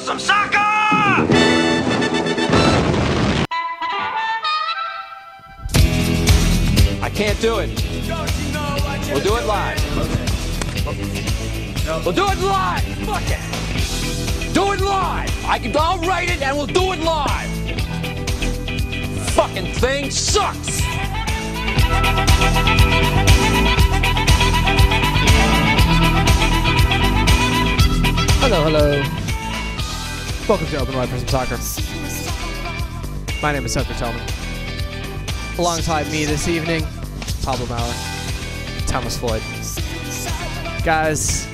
some soccer! I can't do it. We'll do it live. We'll do it live. Fuck it. Do it live. I'll write it and we'll do it live. Fucking thing sucks. Hello. Welcome to Open Wide for Some Soccer. My name is Tucker Tillman. Alongside me this evening, Pablo Maurer, Thomas Floyd. Guys.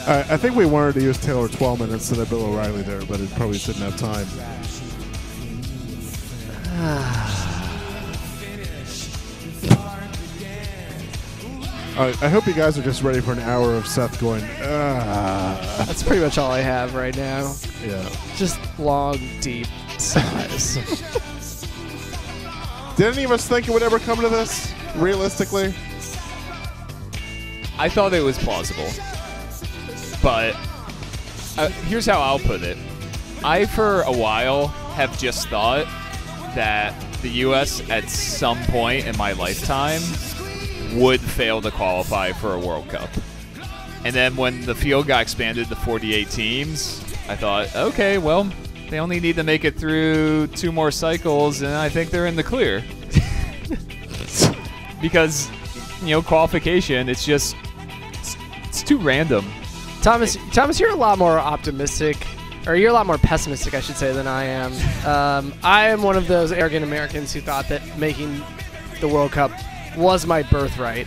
I think we wanted to use Taylor Twellman instead of Bill O'Reilly there, but it probably shouldn't have time. I hope you guys are just ready for an hour of Seth going, That's pretty much all I have right now. Yeah. Just long, deep sighs. Did any of us think it would ever come to this, realistically? I thought it was plausible. But here's how I'll put it. I, for a while, have just thought that the U.S. at some point in my lifetime would fail to qualify for a World Cup. And then when the field got expanded to 48 teams, I thought, okay, well, they only need to make it through 2 more cycles, and I think they're in the clear. Because, qualification, it's just, it's too random. Thomas, you're a lot more optimistic, or you're a lot more pessimistic, I should say, than I am. I am one of those arrogant Americans who thought that making the World Cup was my birthright.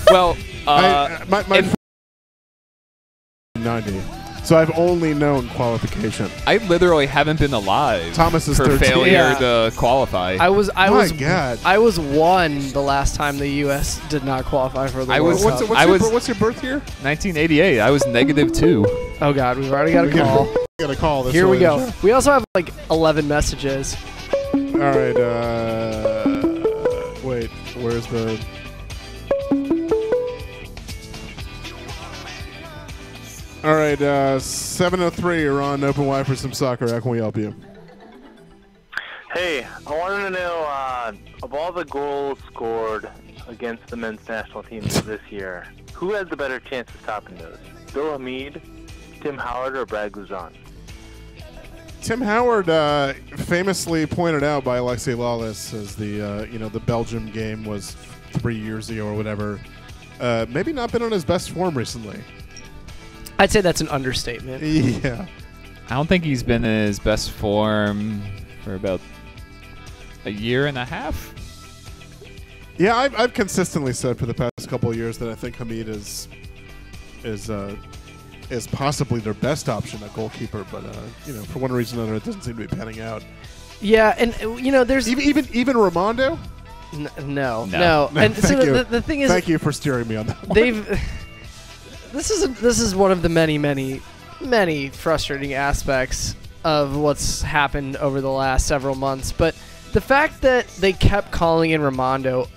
My 90. So I've only known qualification. I literally haven't been alive Thomas is for 13. failure to qualify. I was God. I was 1 the last time the U.S. did not qualify for the World Cup. What's your birth year? 1988. I was -2. Oh God, we've already got a call. We got a call. Here we go. We also have like 11 messages. All right. Wait. Where's the? All right. 7:03. You're on Open Wide for Some Soccer. How can we help you? Hey, I wanted to know, of all the goals scored against the men's national team this year, who has the better chance of stopping those? Bill Hamid, Tim Howard, or Brad Guzan? Tim Howard, famously pointed out by Alexei Lawless, as the Belgium game was 3 years ago or whatever. Maybe not been on his best form recently. I'd say that's an understatement. Yeah. I don't think he's been in his best form for about a year and a half. Yeah, I've consistently said for the past couple of years that I think Hamid is possibly their best option at goalkeeper, but for one reason or another, it doesn't seem to be panning out. Yeah, and there's even Raimondo. No. Thank And so you. the thing is, thank you for steering me on that one. they've. This is one of the many frustrating aspects of what's happened over the last several months. But the fact that they kept calling in Raimondo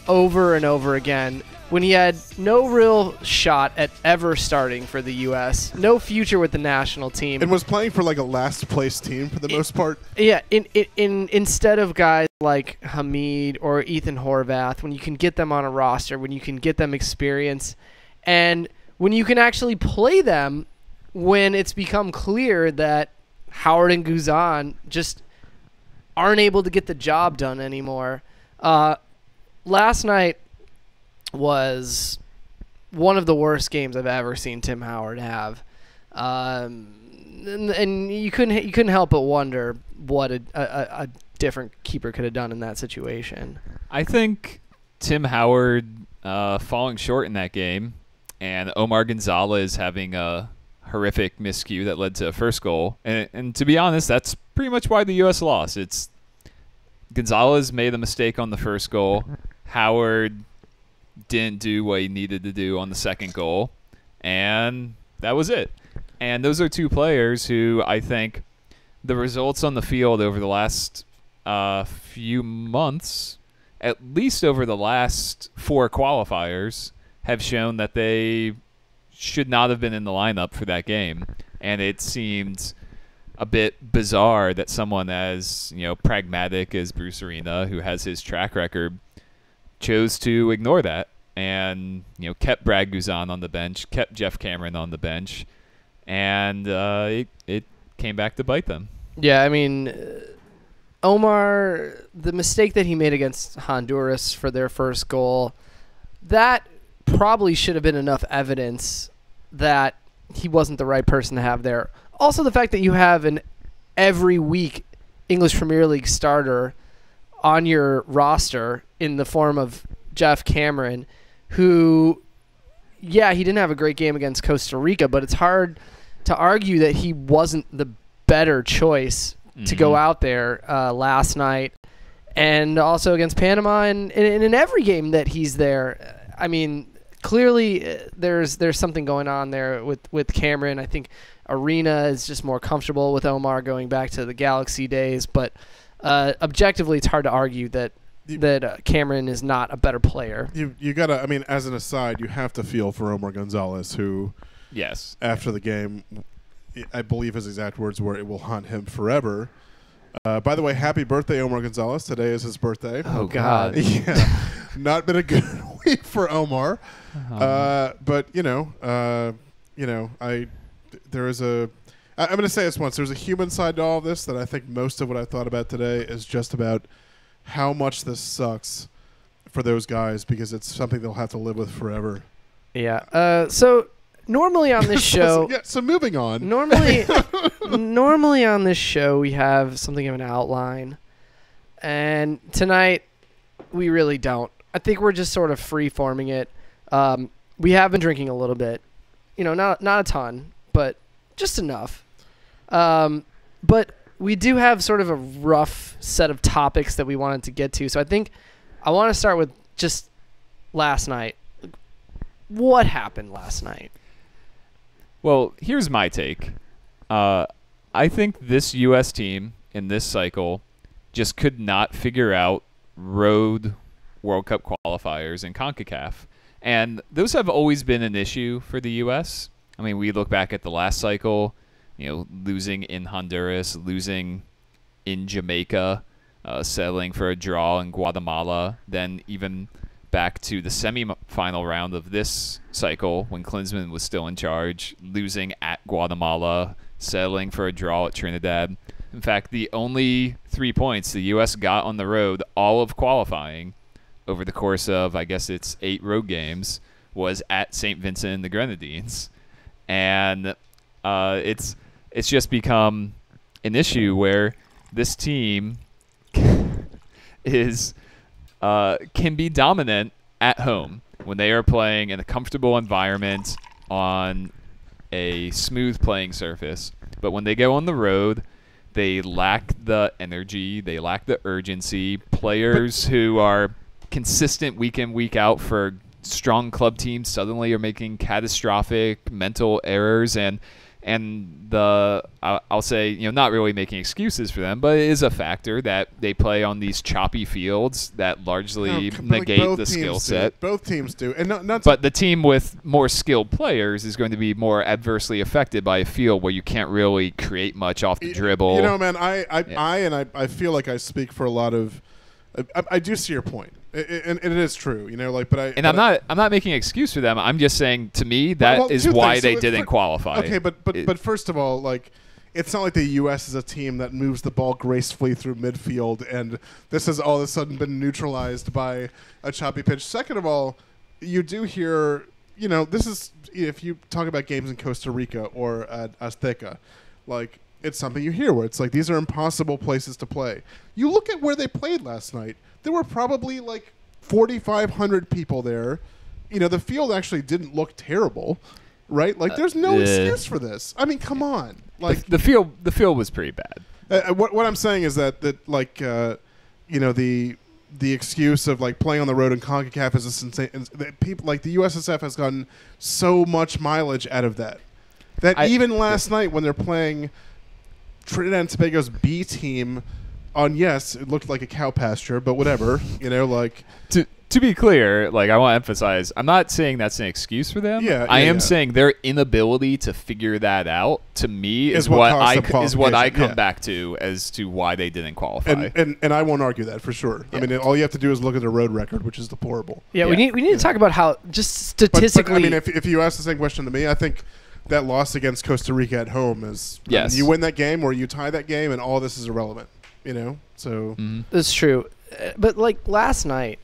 over and over again when he had no real shot at ever starting for the U.S., no future with the national team, and was playing for like a last place team for the most part. Yeah, instead of guys like Hamid or Ethan Horvath, when you can get them on a roster, when you can get them experience, and when you can actually play them when it's become clear that Howard and Guzan just aren't able to get the job done anymore. Last night was one of the worst games I've ever seen Tim Howard have. And you couldn't help but wonder what a different keeper could have done in that situation. I think Tim Howard falling short in that game, and Omar Gonzalez having a horrific miscue that led to a first goal. And to be honest, that's pretty much why the U.S. lost. It's Gonzalez made a mistake on the first goal. Howard didn't do what he needed to do on the second goal, and that was it. And those are two players who I think the results on the field over the last few months, at least over the last 4 qualifiers, have shown that they should not have been in the lineup for that game. And it seemed a bit bizarre that someone as pragmatic as Bruce Arena, who has his track record, chose to ignore that and kept Brad Guzan on the bench, kept Jeff Cameron on the bench, and it came back to bite them. Yeah, I mean, Omar, the mistake that he made against Honduras for their first goal, that probably should have been enough evidence that he wasn't the right person to have there. Also, the fact that you have an every week English Premier League starter on your roster in the form of Jeff Cameron, who, yeah, he didn't have a great game against Costa Rica, but it's hard to argue that he wasn't the better choice to go out there last night, and also against Panama, and in every game that he's there. I mean, clearly there's something going on there with Cameron. I think Arena is just more comfortable with Omar going back to the Galaxy days, but objectively it's hard to argue that Cameron is not a better player. You gotta, I mean, as an aside, you have to feel for Omar Gonzalez, who, yes, after the game, I believe his exact words were, "It will haunt him forever." By the way, happy birthday, Omar Gonzalez. Today is his birthday. Oh God. Yeah, not been a good week for Omar. But there is a. I'm going to say this once. There's a human side to all of this that I think most of what I thought about today is just about how much this sucks for those guys, because it's something they'll have to live with forever. Yeah. So normally on this show, so moving on. Normally on this show we have something of an outline, and tonight we really don't. I think we're just sort of free forming it. We have been drinking a little bit, not a ton, but just enough. But we do have sort of a rough set of topics that we wanted to get to. So I think I want to start with just last night. What happened last night? Well, here's my take. I think this U.S. team in this cycle just could not figure out road World Cup qualifiers in CONCACAF. And those have always been an issue for the U.S. I mean, we look back at the last cycle, losing in Honduras, losing in Jamaica, settling for a draw in Guatemala, then even back to the semi-final round of this cycle when Klinsmann was still in charge, losing at Guatemala, settling for a draw at Trinidad. In fact, the only 3 points the U.S. got on the road, all of qualifying, over the course of, I guess it's 8 road games, was at St. Vincent and the Grenadines. And it's just become an issue where this team is can be dominant at home when they are playing in a comfortable environment on a smooth playing surface. But when they go on the road, they lack the energy, they lack the urgency. Players who are consistent week in, week out for strong club teams suddenly are making catastrophic mental errors, and I'll say, not really making excuses for them, but it is a factor that they play on these choppy fields that largely negate the skill set. Both teams do, and but the team with more skilled players is going to be more adversely affected by a field where you can't really create much off the dribble. Man, I feel like I speak for a lot of. I do see your point, and it is true, I'm not making an excuse for them. I'm just saying, to me, that is why they didn't qualify. Okay, but first of all, it's not like the U.S. is a team that moves the ball gracefully through midfield, and this has all of a sudden been neutralized by a choppy pitch. Second of all, you do hear, this is, if you talk about games in Costa Rica or at Azteca, it's something you hear where it's like, these are impossible places to play. You look at where they played last night. There were probably 4,500 people there. The field actually didn't look terrible, right? There's no excuse for this. I mean, come on. The field was pretty bad. What I'm saying is that the excuse of playing on the road in CONCACAF is a sensation. People the USSF has gotten so much mileage out of that. Even last night when they're playing Trinidad and Tobago's B team on, yes, it looked like a cow pasture, but whatever, to be clear, like I want to emphasize, I'm not saying that's an excuse for them. Yeah, I am yeah. saying their inability to figure that out to me Is is what what caused the I qualification, come yeah. back to as to why they didn't qualify. And I won't argue that for sure. I mean, all you have to do is look at the road record, which is deplorable. Yeah, Yeah. we need to talk about how just But, statistically. I mean, if you ask the same question to me, I think that loss against Costa Rica at home is Yes. you win that game or you tie that game, and all this is irrelevant. You know, so That's true. But like last night,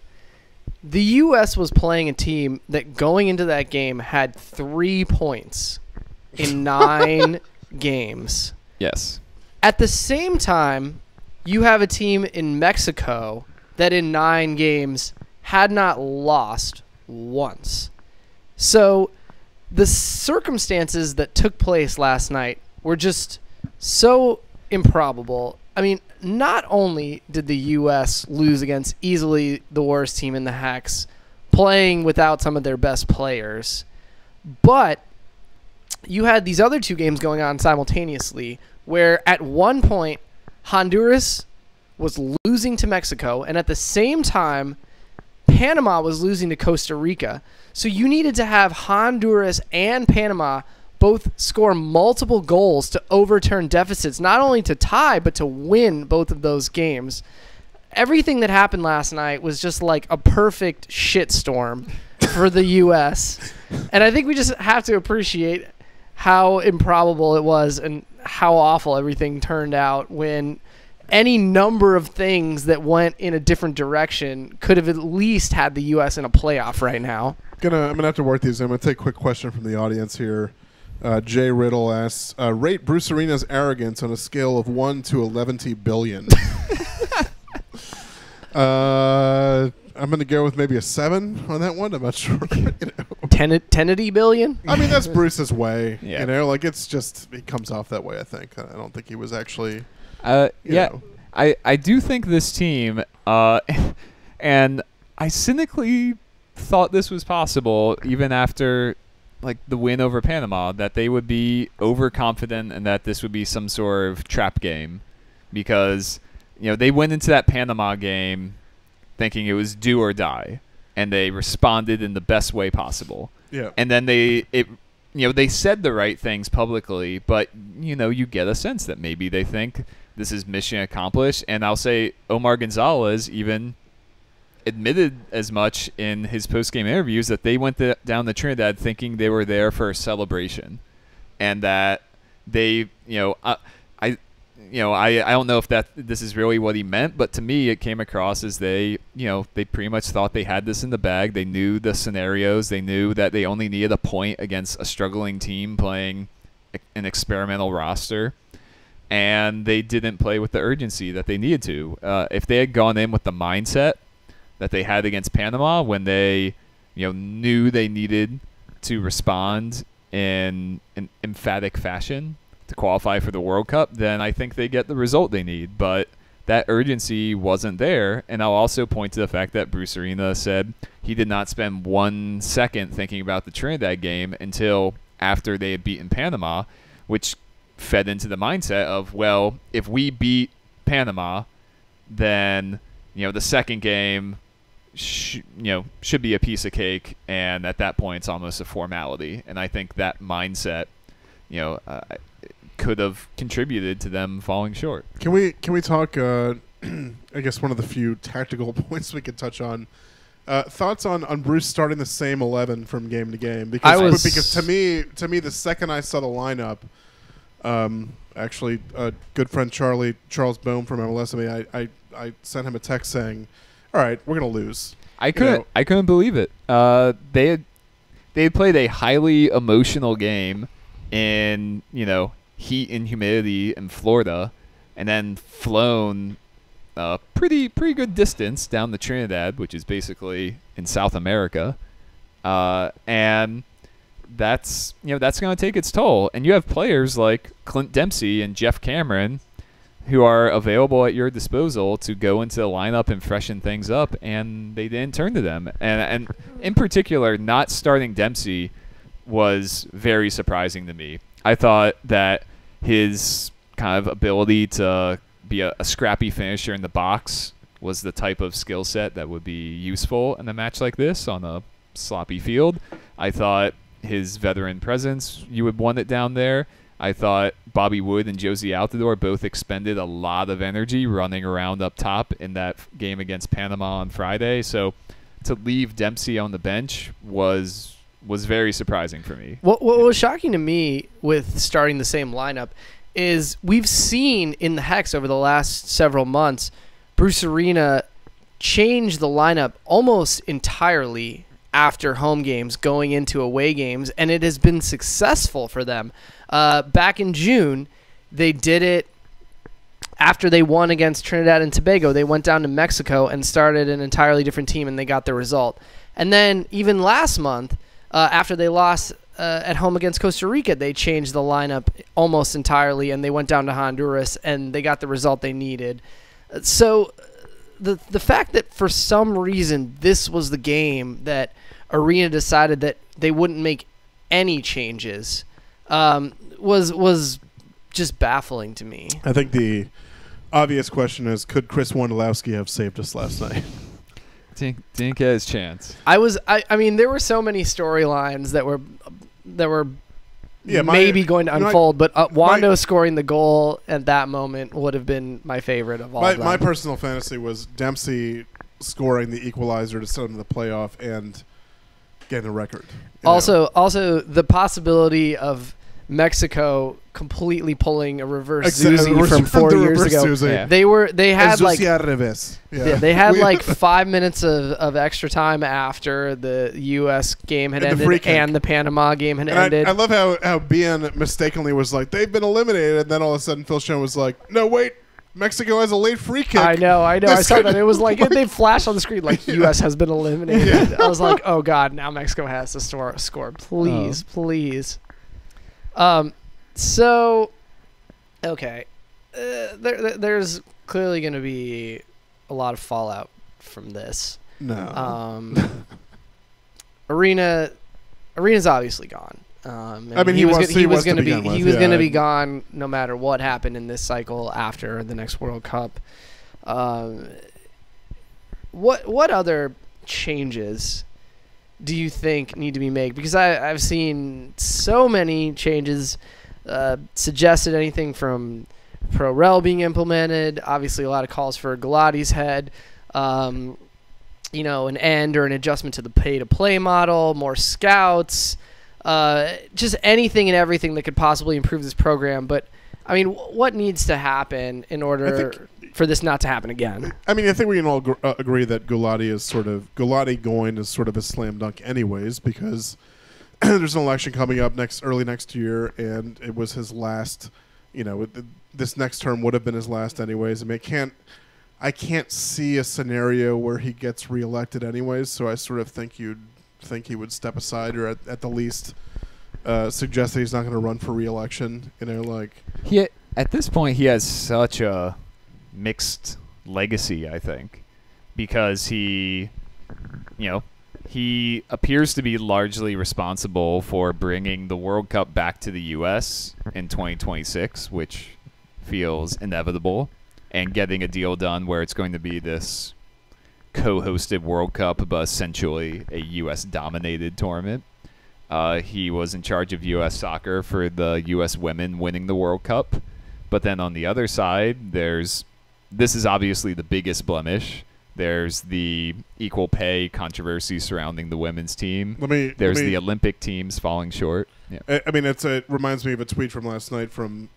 the U.S. was playing a team that going into that game had 3 points in 9 games. Yes. At the same time, you have a team in Mexico that in 9 games had not lost once. So the circumstances that took place last night were just so improbable. I mean, not only did the U.S. lose against easily the worst team in the Hex, playing without some of their best players, but you had these other 2 games going on simultaneously where at one point Honduras was losing to Mexico, and at the same time Panama was losing to Costa Rica. So you needed to have Honduras and Panama both score multiple goals to overturn deficits, not only to tie, but to win both of those games. Everything that happened last night was just like a perfect shitstorm for the U.S. And I think we just have to appreciate how improbable it was and how awful everything turned out when any number of things that went in a different direction could have at least had the U.S. in a playoff right now. I'm gonna have to work these. I'm gonna take a quick question from the audience here. Jay Riddle asks, rate Bruce Arena's arrogance on a scale of 1 to 11 billion. I'm going to go with maybe a 7 on that one. I'm not sure. You know. Tenity billion? I mean, that's Bruce's way. Yeah. You know, like it's just, he comes off that way, I think. I don't think he was actually, Yeah, know. I do think this team, and I cynically thought this was possible even after like the win over Panama, that they would be overconfident and that this would be some sort of trap game, because they went into that Panama game thinking it was do or die, and they responded in the best way possible. Yeah. And then they said the right things publicly, but you get a sense that maybe they think this is mission accomplished. And I'll say Omar Gonzalez even admitted as much in his post-game interviews that they went down to Trinidad thinking they were there for a celebration, and that they, I don't know if this is really what he meant, but to me it came across as they pretty much thought they had this in the bag. They knew the scenarios. They knew that they only needed a point against a struggling team playing an experimental roster, and they didn't play with the urgency that they needed to. If they had gone in with the mindset that they had against Panama, when they knew they needed to respond in an emphatic fashion to qualify for the World Cup, then I think they get the result they need. But that urgency wasn't there. And I'll also point to the fact that Bruce Arena said he did not spend 1 second thinking about the Trinidad game until after they had beaten Panama, which fed into the mindset of, well, if we beat Panama, then the second game should be a piece of cake, and at that point it's almost a formality. And I think that mindset could have contributed to them falling short. Can we talk, I guess one of the few tactical points we could touch on, thoughts on Bruce starting the same 11 from game to game? Because to me the second I saw the lineup, actually good friend Charles Bohm from MLSME, I sent him a text saying, all right, we're going to lose. I couldn't believe it. They had played a highly emotional game in heat and humidity in Florida, and then flown a pretty good distance down to Trinidad, which is basically in South America, and that's going to take its toll. And you have players like Clint Dempsey and Jeff Cameron who are available at your disposal to go into the lineup and freshen things up, and they didn't turn to them. And in particular, not starting Dempsey was very surprising to me. I thought that his kind of ability to be a scrappy finisher in the box was the type of skill set that would be useful in a match like this on a sloppy field. I thought his veteran presence, you would want it down there. I thought Bobby Wood and Josie Altidore both expended a lot of energy running around up top in that game against Panama on Friday. So to leave Dempsey on the bench was very surprising for me. What was shocking to me with starting the same lineup is we've seen in the Hex over the last several months, Bruce Arena change the lineup almost entirely after home games going into away games, and it has been successful for them. Back in June, they did it after they won against Trinidad and Tobago. They went down to Mexico and started an entirely different team, and they got the result. And then even last month, after they lost at home against Costa Rica, they changed the lineup almost entirely, and they went down to Honduras, and they got the result they needed. So the fact that for some reason this was the game that Arena decided that they wouldn't make any changes was just baffling to me. I think the obvious question is, could Chris Wondolowski have saved us last night? Didn't get his chance. I mean, there were so many storylines that were maybe going to unfold, but Wando scoring the goal at that moment would have been my favorite of all of them. My personal fantasy was Dempsey scoring the equalizer to send them to the playoff and getting a record. Also, the possibility of Mexico completely pulling a reverse Zuzi from 4 years ago. Yeah. They had like they had We- like 5 minutes of extra time after the U.S. game had And the free ended kick. and the Panama game had And ended. I love how BN mistakenly was like, they've been eliminated, and then all of a sudden Phil Schoen was like, no, wait, Mexico has a late free kick. I know. I This saw could- that. It was like they flashed on the screen like U.S. has been eliminated. I was like, oh god, now Mexico has to score. Please, please. So, okay, there's clearly going to be a lot of fallout from this. No. Arena's obviously gone. I mean, he was going to begin be with, he was yeah. going to be gone no matter what happened in this cycle after the next World Cup. What other changes do you think need to be made? Because I've seen so many changes suggested, anything from Pro Rel being implemented, obviously a lot of calls for Galati's head, an end or an adjustment to the pay-to-play model, more scouts, just anything and everything that could possibly improve this program. But, I mean, what needs to happen in order for this not to happen again? I mean, I think we can all agree that Gulati going is sort of a slam dunk anyways, because there's an election coming up early next year, and it was his last, this next term would have been his last anyways. I mean, I can't see a scenario where he gets reelected anyways, so I sort of think he would step aside, or at the least suggest that he's not going to run for reelection. At this point, he has such a mixed legacy, I think, because he appears to be largely responsible for bringing the World Cup back to the U.S. in 2026, which feels inevitable, and getting a deal done where it's going to be this co-hosted World Cup, but essentially a U.S.-dominated tournament. He was in charge of U.S. soccer for the U.S. women winning the World Cup. But then on the other side, this is obviously the biggest blemish. There's the equal pay controversy surrounding the women's team. There's the Olympic teams falling short. Yeah. I mean, it reminds me of a tweet from last night from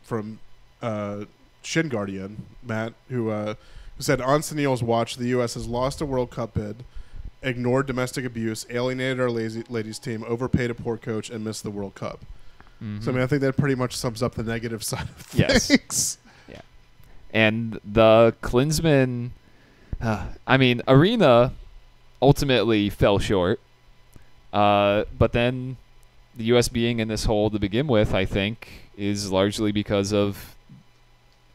Shin Guardian, Matt, who said, on Sunil's watch, the U.S. has lost a World Cup bid, ignored domestic abuse, alienated our ladies team, overpaid a poor coach, and missed the World Cup. Mm-hmm. So, I mean, I think that pretty much sums up the negative side of things. Yes. Yeah. And the Klinsmann... Arena ultimately fell short. But then the U.S. being in this hole to begin with, I think, is largely because of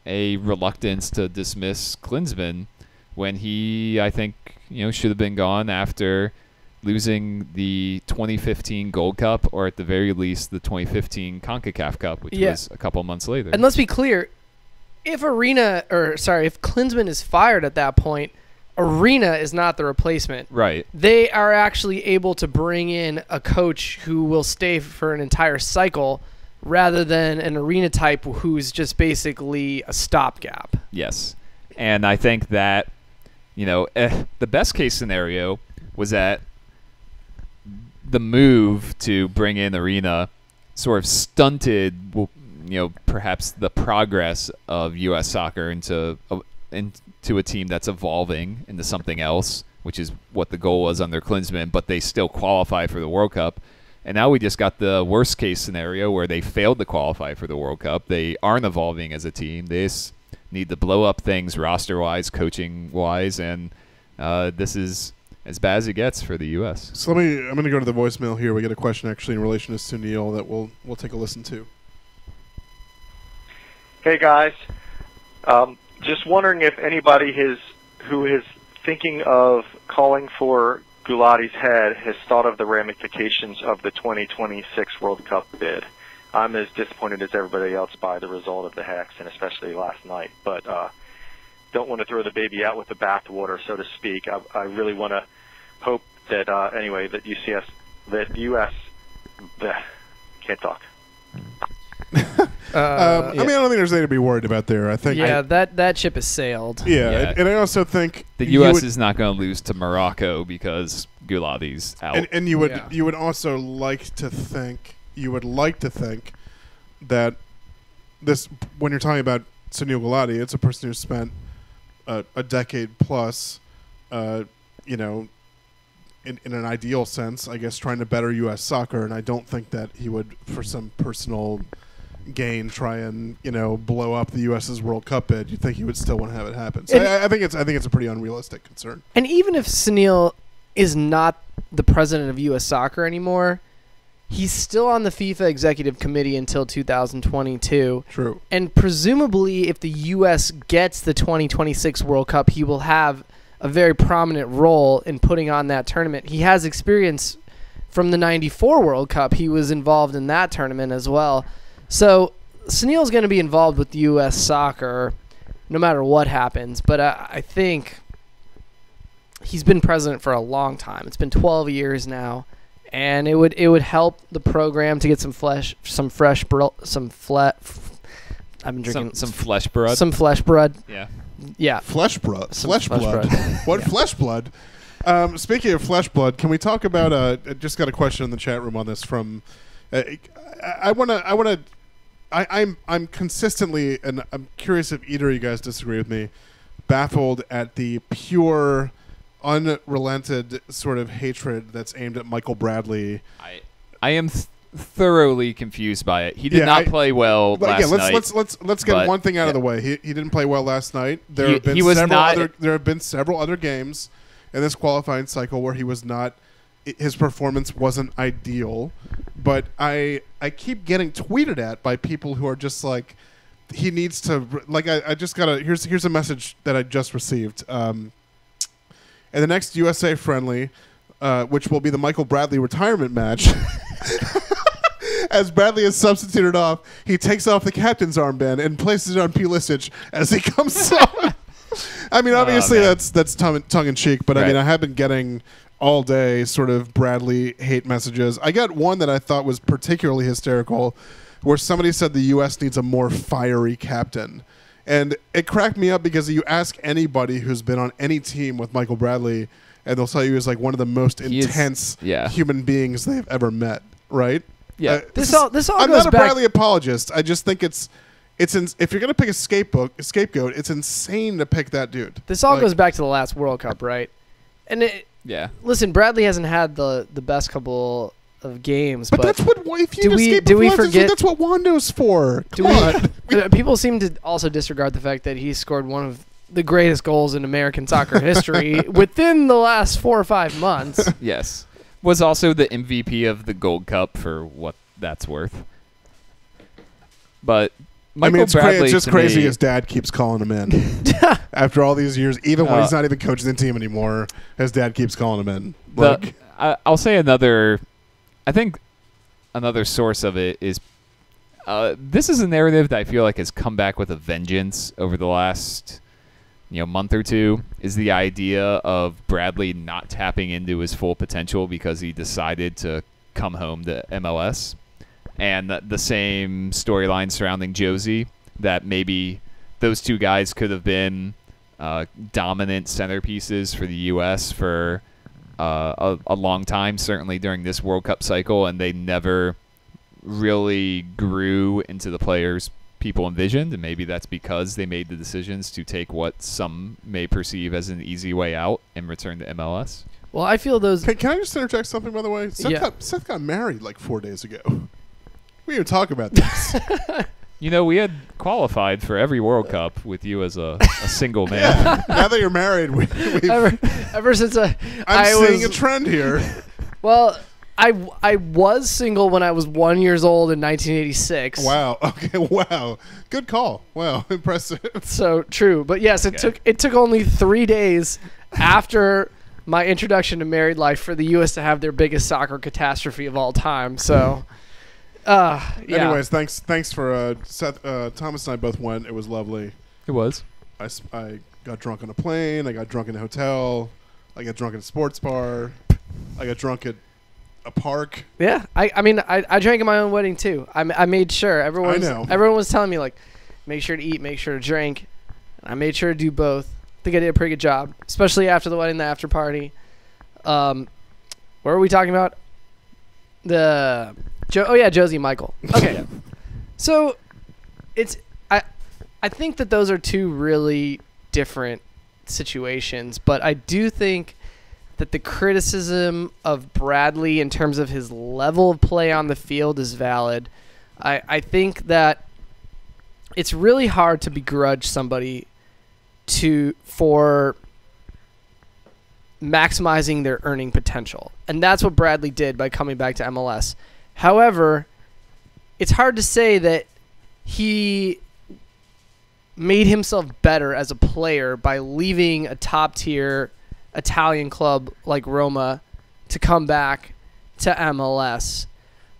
a reluctance to dismiss Klinsmann when he, I think, should have been gone after losing the 2015 Gold Cup, or at the very least the 2015 CONCACAF Cup, which was a couple months later. And let's be clear, if Klinsmann is fired at that point, arena is not the replacement. Right. They are actually able to bring in a coach who will stay for an entire cycle rather than an arena type who's just basically a stopgap. Yes. And I think that, the best case scenario was that the move to bring in Arena sort of stunted, perhaps the progress of U.S. soccer into a team that's evolving into something else, which is what the goal was under Klinsmann, but they still qualify for the World Cup. And now we just got the worst case scenario where they failed to qualify for the World Cup. They aren't evolving as a team. They just need to blow up things roster-wise, coaching-wise, and this is as bad as it gets for the U.S. So I'm going to go to the voicemail here. We get a question actually in relation to Sunil that we'll take a listen to. Hey guys, just wondering if anybody who is thinking of calling for Gulati's head has thought of the ramifications of the 2026 World Cup bid. I'm as disappointed as everybody else by the result of the Hex, and especially last night, but don't want to throw the baby out with the bathwater, so to speak. I really want to hope that, that U.S. Can't talk. I mean, I don't think there's anything to be worried about there. I think that ship has sailed. Yeah. And I also think the U.S. is not going to lose to Morocco because Gulati's out. And you would also like to think that this, when you're talking about Sunil Gulati, it's a person who spent a decade plus, in an ideal sense, I guess, trying to better U.S. soccer, and I don't think that he would, for some personal gain, try and blow up the U.S.'s World Cup bid. You'd think he would still want to have it happen. So I think it's a pretty unrealistic concern. And even if Sunil is not the president of U.S. soccer anymore, he's still on the FIFA executive committee until 2022. True. And presumably, if the U.S. gets the 2026 World Cup, he will have a very prominent role in putting on that tournament. He has experience from the 94 World Cup. He was involved in that tournament as well. So Sunil's going to be involved with U.S. soccer no matter what happens. But I think he's been president for a long time. It's been 12 years now. And it would help the program to get some fresh blood. I've been drinking some flesh blood. Some flesh blood. Yeah. Flesh blood. What flesh blood? Speaking of flesh blood, can we talk about? I just got a question in the chat room on this from. I'm consistently, and I'm curious if either of you guys disagree with me, baffled at the pure, unrelented sort of hatred that's aimed at Michael Bradley. I am thoroughly confused by it. He did not play well last night. Let's get one thing out of the way. He didn't play well last night. There have been several other games in this qualifying cycle where he was not. His performance wasn't ideal, but I keep getting tweeted at by people who are just like, he needs to, like, I just got here's a message that I just received. In the next USA friendly, which will be the Michael Bradley retirement match, as Bradley is substituted off, he takes off the captain's armband and places it on Pulisic as he comes on. I mean, obviously that's tongue in cheek, but right. I mean, I have been getting all day sort of Bradley hate messages. I got one that I thought was particularly hysterical, where somebody said the U.S. needs a more fiery captain. And it cracked me up because you ask anybody who's been on any team with Michael Bradley, and they'll tell you he's like one of the most intense human beings they've ever met, right? Yeah. This all I'm goes not a back. Bradley apologist. I just think if you're going to pick a scapegoat, it's insane to pick that dude. This all goes back to the last World Cup, right? And listen, Bradley hasn't had the best couple of games, but that's what if you do we forget that's what Wando's for. Come on. People seem to also disregard the fact that he scored one of the greatest goals in American soccer history within the last 4 or 5 months. Yes. Was also the MVP of the Gold Cup for what that's worth. But Michael it's Bradley, it's just crazy his dad keeps calling him in. After all these years, even when he's not even coaching the team anymore, his dad keeps calling him in. I'll say another source of it is this is a narrative that I feel like has come back with a vengeance over the last month or two is the idea of Bradley not tapping into his full potential because he decided to come home to MLS. And the same storyline surrounding Josie, that maybe those two guys could have been dominant centerpieces for the U.S. for a long time, certainly during this World Cup cycle, and they never really grew into the players people envisioned, and maybe that's because they made the decisions to take what some may perceive as an easy way out and return to MLS. Well, I feel those. Can I just interject something, by the way? Seth got married like 4 days ago. We didn't talk about this. We had qualified for every World Cup with you as a single man. Yeah. Now that you're married, we've ever since I'm seeing a trend here. Well, I was single when I was 1 year old in 1986. Wow. Okay. Wow. Good call. Wow. Impressive. So true, but yes, it took only 3 days after my introduction to married life for the U.S. to have their biggest soccer catastrophe of all time. So, yeah. Anyways, thanks for Seth. Thomas and I both went. It was lovely. It was. I got drunk on a plane. I got drunk in a hotel. I got drunk at a sports bar. I got drunk at a park. Yeah, I mean, I drank at my own wedding too. I made sure everyone was telling me, like, make sure to eat, make sure to drink. I made sure to do both. I think I did a pretty good job, especially after the wedding, the after party. What were we talking about? Josie and Michael. Okay, so I think that those are two really different situations, but I do think that the criticism of Bradley in terms of his level of play on the field is valid. I think that it's really hard to begrudge somebody for maximizing their earning potential. And that's what Bradley did by coming back to MLS. However, it's hard to say that he made himself better as a player by leaving a top-tier Italian club like Roma to come back to MLS.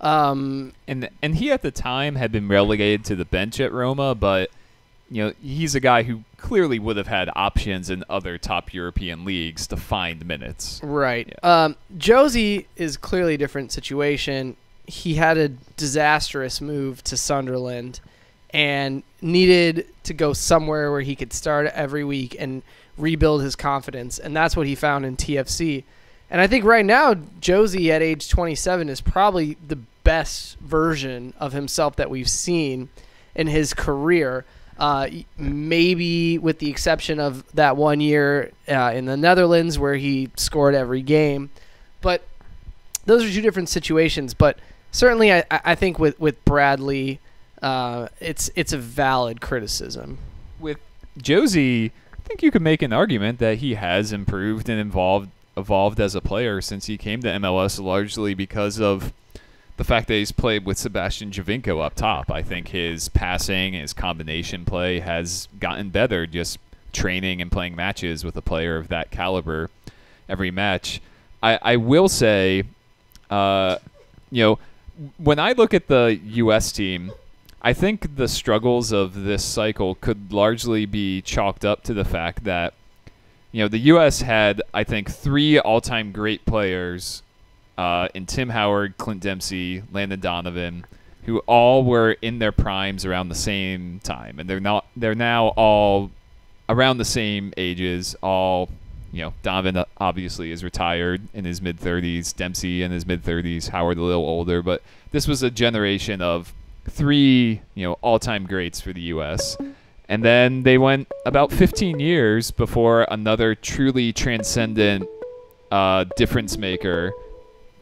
And he at the time had been relegated to the bench at Roma, but he's a guy who clearly would have had options in other top European leagues to find minutes. Right. Yeah. Josie is clearly a different situation. He had a disastrous move to Sunderland and needed to go somewhere where he could start every week and rebuild his confidence, and that's what he found in TFC. And I think right now, Josie at age 27 is probably the best version of himself that we've seen in his career, maybe with the exception of that 1 year in the Netherlands where he scored every game. But those are two different situations. But certainly I think with Bradley, it's a valid criticism. With Josie, I think you could make an argument that he has improved and evolved as a player since he came to MLS, largely because of the fact that he's played with Sebastian Giovinco up top. I think his passing, his combination play has gotten better just training and playing matches with a player of that caliber every match. I will say, when I look at the U.S. team, I think the struggles of this cycle could largely be chalked up to the fact that, the U.S. had, I think, 3 all-time great players in Tim Howard, Clint Dempsey, Landon Donovan, who all were in their primes around the same time, and they're now all around the same ages. All, Donovan obviously is retired in his mid-30s, Dempsey in his mid-30s, Howard a little older, but this was a generation of 3, all-time greats for the U.S. And then they went about 15 years before another truly transcendent difference maker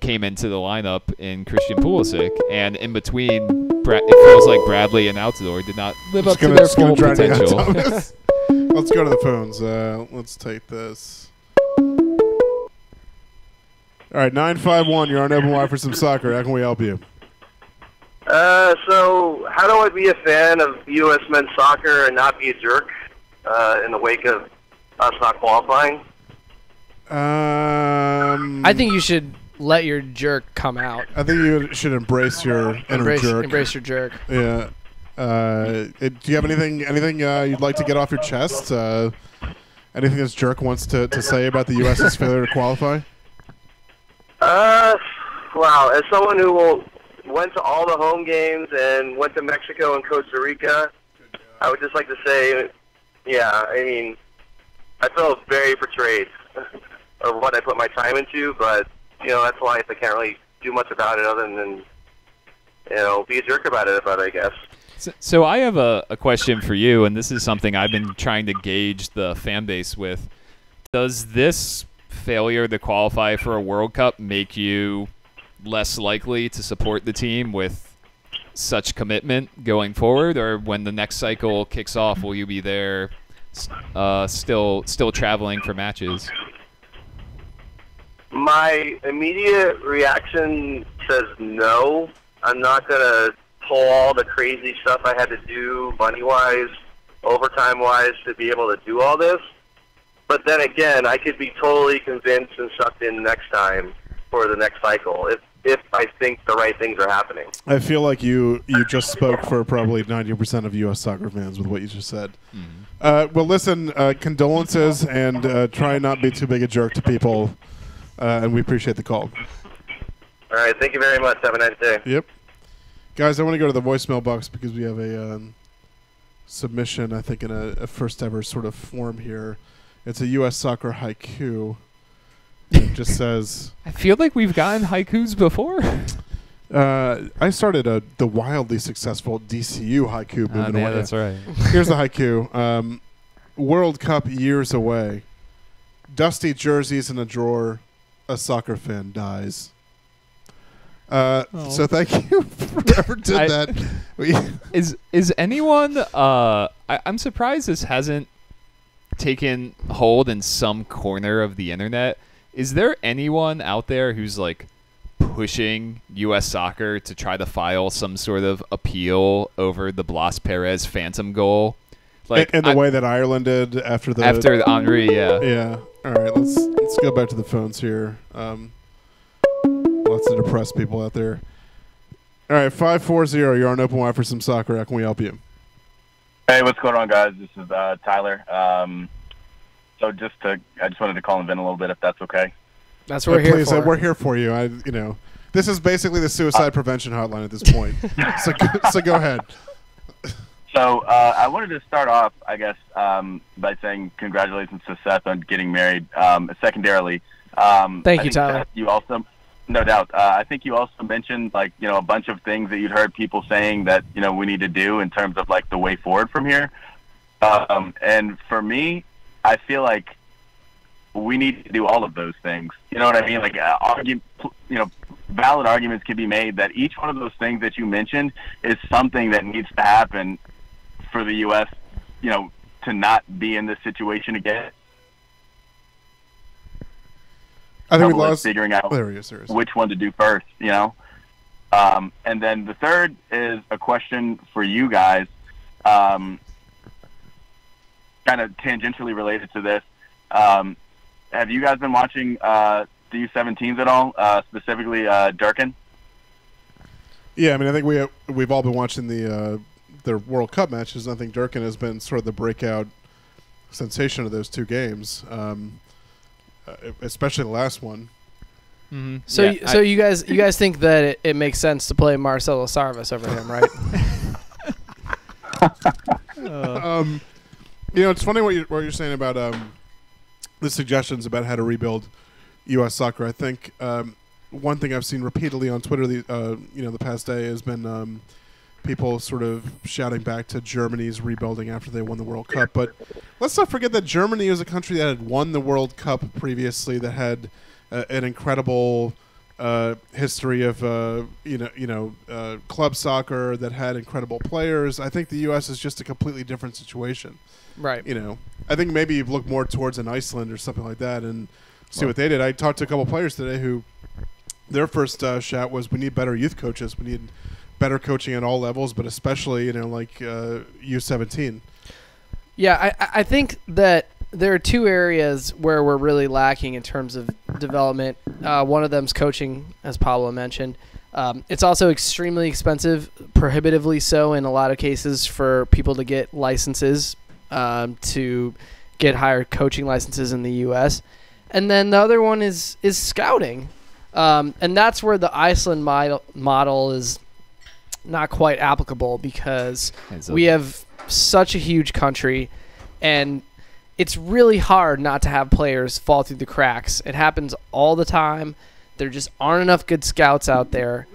came into the lineup in Christian Pulisic. And in between, it feels like Bradley and Altidore did not live up to their full potential. Let's go to the phones. Let's take this. All right, 951, you're on Open Wire for some soccer. How can we help you? So how do I be a fan of U.S. men's soccer and not be a jerk in the wake of us not qualifying? I think you should let your jerk come out. I think you should embrace your inner jerk. Embrace your jerk. Yeah. Do you have anything you'd like to get off your chest? Anything this jerk wants to say about the U.S.'s failure to qualify? Wow. As someone who went to all the home games and went to Mexico and Costa Rica, I would just like to say, yeah, I mean, I feel very betrayed of what I put my time into, but, that's life. I can't really do much about it other than, be a jerk about it, I guess. So I have a question for you, and this is something I've been trying to gauge the fan base with. Does this failure to qualify for a World Cup make you less likely to support the team with such commitment going forward, or when the next cycle kicks off, will you be there still traveling for matches? My immediate reaction says no. I'm not going to pull all the crazy stuff I had to do money-wise, overtime-wise, to be able to do all this. But then again, I could be totally convinced and sucked in next time for the next cycle if I think the right things are happening. I feel like you just spoke for probably 90% of U.S. soccer fans with what you just said. Mm-hmm. Well, listen, condolences, and try not be too big a jerk to people, and we appreciate the call. All right, thank you very much. Have a nice day. Yep. Guys, I want to go to the voicemail box because we have a submission, I think, in a first-ever sort of form here. It's a U.S. soccer haiku. It just says... I feel like we've gotten haikus before. I started the wildly successful DCU haiku movement. Yeah, that's right. Here's the haiku. World Cup years away. Dusty jerseys in a drawer. A soccer fan dies. So thank you for whoever did that. Is anyone... I'm surprised this hasn't taken hold in some corner of the internet. Is there anyone out there who's like pushing U.S. soccer to try to file some sort of appeal over the Blas Perez phantom goal? Like in the way that Ireland did after Henry, yeah. Yeah. All right, let's go back to the phones here. Lots of depressed people out there. All right, 540, you're on Open Wide for some soccer. How can we help you? Hey, what's going on, guys? This is Tyler. So I just wanted to call and vent a little bit, if that's okay. That's what we're here for. We're here for you. This is basically the suicide prevention hotline at this point. So go ahead. So I wanted to start off, I guess, by saying congratulations to Seth on getting married. Secondarily, thank you, Tyler. You also, no doubt, I think you also mentioned a bunch of things that you'd heard people saying that we need to do in terms of the way forward from here. And for me, I feel like we need to do all of those things. You know what I mean? Valid arguments can be made that each one of those things that you mentioned is something that needs to happen for the U.S., to not be in this situation again. I think we lost figuring out which one to do first, And then the third is a question for you guys, kind of tangentially related to this. Have you guys been watching the U17s at all, specifically Durkin? Yeah, I mean, I think we've all been watching the World Cup matches. I think Durkin has been sort of the breakout sensation of those two games, especially the last one. Mm-hmm. So you guys think that it makes sense to play Marcelo Sarvis over him, right? It's funny what you're saying about the suggestions about how to rebuild U.S. soccer. I think one thing I've seen repeatedly on Twitter, the past day has been people sort of shouting back to Germany's rebuilding after they won the World Cup. But let's not forget that Germany is a country that had won the World Cup previously, that had an incredible history of club soccer, that had incredible players. I think the U.S. is just a completely different situation. Right. I think maybe you look more towards an Iceland or something like that and see what they did. I talked to a couple players today who their first shout was, we need better youth coaches. We need better coaching at all levels, but especially, U17. Yeah, I think that there are two areas where we're really lacking in terms of development. One of them's coaching, as Pablo mentioned. It's also extremely expensive, prohibitively so in a lot of cases, for people to get licenses, to get higher coaching licenses in the U.S. And then the other one is scouting. And that's where the Iceland model is not quite applicable, because we have such a huge country, and it's really hard not to have players fall through the cracks. It happens all the time. There just aren't enough good scouts out there.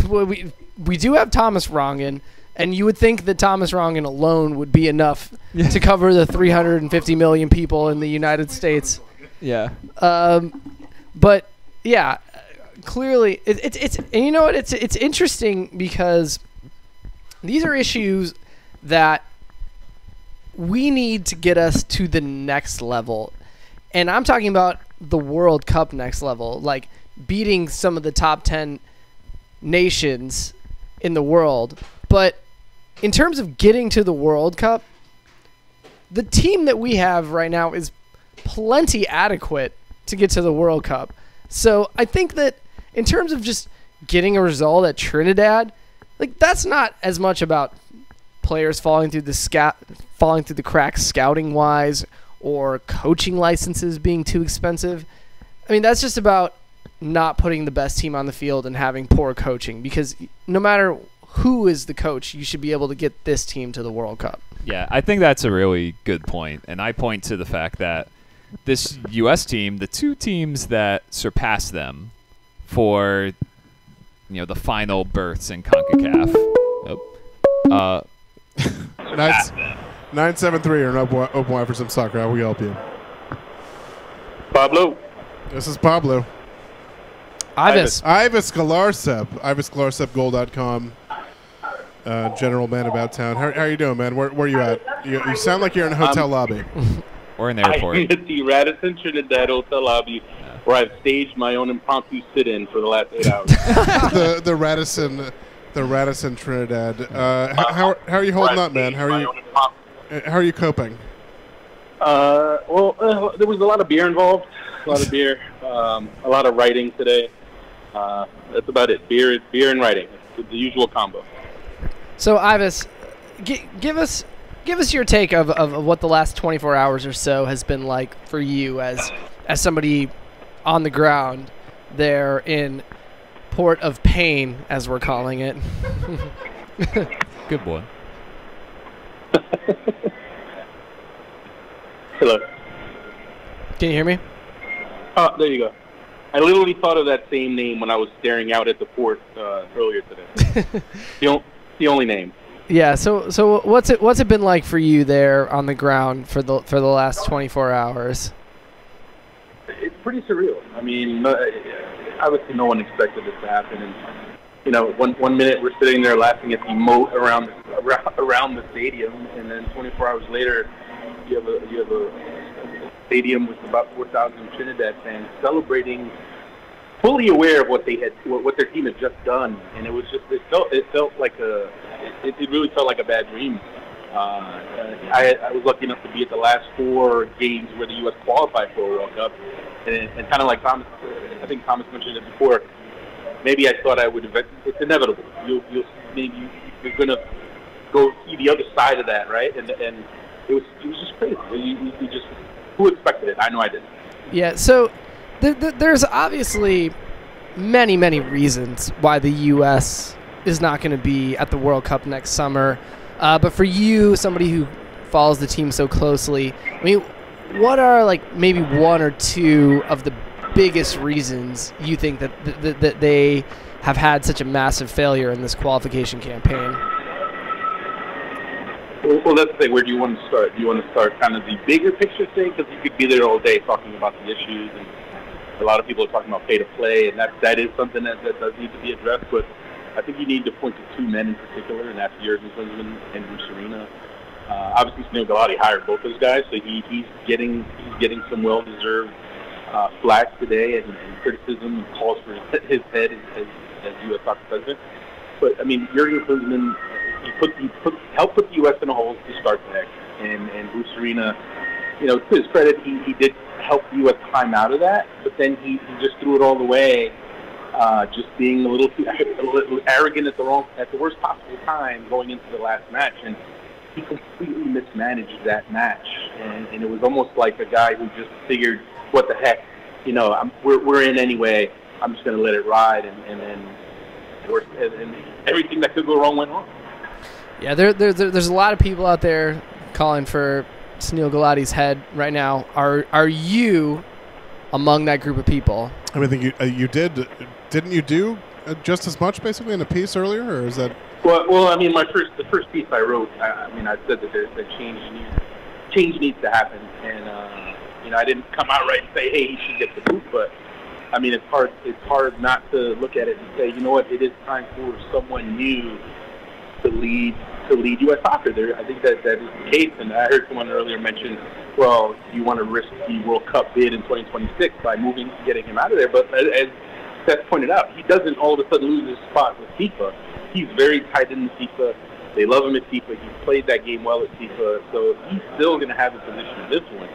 We do have Thomas Rongen, and you would think that Thomas Rongen alone would be enough to cover the 350 million people in the United States. Yeah. But yeah, clearly it's and you know what, it's interesting because these are issues that we need to get us to the next level. And I'm talking about the World Cup next level, like beating some of the top 10 nations in the world. But in terms of getting to the World Cup, the team that we have right now is plenty adequate to get to the World Cup. So I think that in terms of just getting a result at Trinidad, like, that's not as much about players falling through the cracks scouting wise, or coaching licenses being too expensive. I mean, that's just about not putting the best team on the field and having poor coaching, because no matter who is the coach, you should be able to get this team to the World Cup. Yeah, I think that's a really good point. And I point to the fact that this U.S. team, the two teams that surpassed them for, the final berths in CONCACAF. Oh. 973 or an open wide for some soccer. How we help you? Pablo. This is Pablo. Ivis Galarcep. IvisGalarcepGoal.com. General man about town. How are you doing, man? Where you at? You sound like you're in a hotel lobby. Or an airport. I'm at the Radisson Trinidad hotel lobby, where I've staged my own impromptu sit-in for the last 8 hours. the Radisson Trinidad. How are you holding up, man? How are you coping? There was a lot of beer involved. A lot of beer. A lot of writing today. That's about it. Beer and writing. It's the usual combo. So, Ivis, give us your take of what the last 24 hours or so has been like for you as somebody on the ground there in Port of Pain, as we're calling it. Good one. Hello. Can you hear me? Oh, there you go. I literally thought of that same name when I was staring out at the port earlier today. The only name. Yeah. So what's it been like for you there on the ground for the last 24 hours? It's pretty surreal. I mean, obviously no one expected this to happen, and one minute we're sitting there laughing at the moat around the stadium, and then 24 hours later, you have a stadium with about 4,000 Trinidad fans celebrating, fully aware of what their team had just done, and it really felt like a bad dream. I was lucky enough to be at the last 4 games where the U.S. qualified for a World Cup, and kind of like Thomas, I think Thomas mentioned it before. Maybe I thought I would. It's inevitable. You're going to go see the other side of that, right? And it was just crazy. Who expected it? I know I didn't. Yeah. So there's obviously many reasons why the U.S. is not going to be at the World Cup next summer. But for you, somebody who follows the team so closely, I mean, what are maybe 1 or 2 of the biggest reasons you think that they have had such a massive failure in this qualification campaign? Well, that's the thing. Where do you want to start? Do you want to start kind of the bigger picture thing? Because you could be there all day talking about the issues, and a lot of people are talking about pay to play, and that is something that does need to be addressed. But I think you need to point to 2 men in particular, and that's Jurgen Klinsmann and Bruce Arena. Obviously, Sunil Gulati hired both those guys, so he's getting some well-deserved flack today and criticism and calls for his head as U.S. soccer president. But I mean, Jurgen Klinsmann, he helped put the U.S. in a hole to start back, and Bruce Arena, to his credit, he did help the U.S. climb out of that, but then he just threw it all away just being a little arrogant at the worst possible time going into the last match, and he completely mismanaged that match, and it was almost like a guy who just figured, what the heck, we're in anyway. I'm just going to let it ride, and everything that could go wrong went wrong. Yeah, there's a lot of people out there calling for Sunil Gulati's head right now. Are you among that group of people? I mean, I think you didn't you do just as much basically in a piece earlier, or is that? Well, I mean, the first piece I wrote, I said that change needs to happen, and I didn't come out right and say, hey, he should get the boot, but I mean, it's hard not to look at it and say, you know what, it is time for someone new to lead U.S. soccer. I think that is the case, and I heard someone earlier mention, well, you want to risk the World Cup bid in 2026 by getting him out of there, but as Seth pointed out, he doesn't all of a sudden lose his spot with FIFA. He's very tied into FIFA. They love him at FIFA. He's played that game well at FIFA, so he's still going to have a position of influence.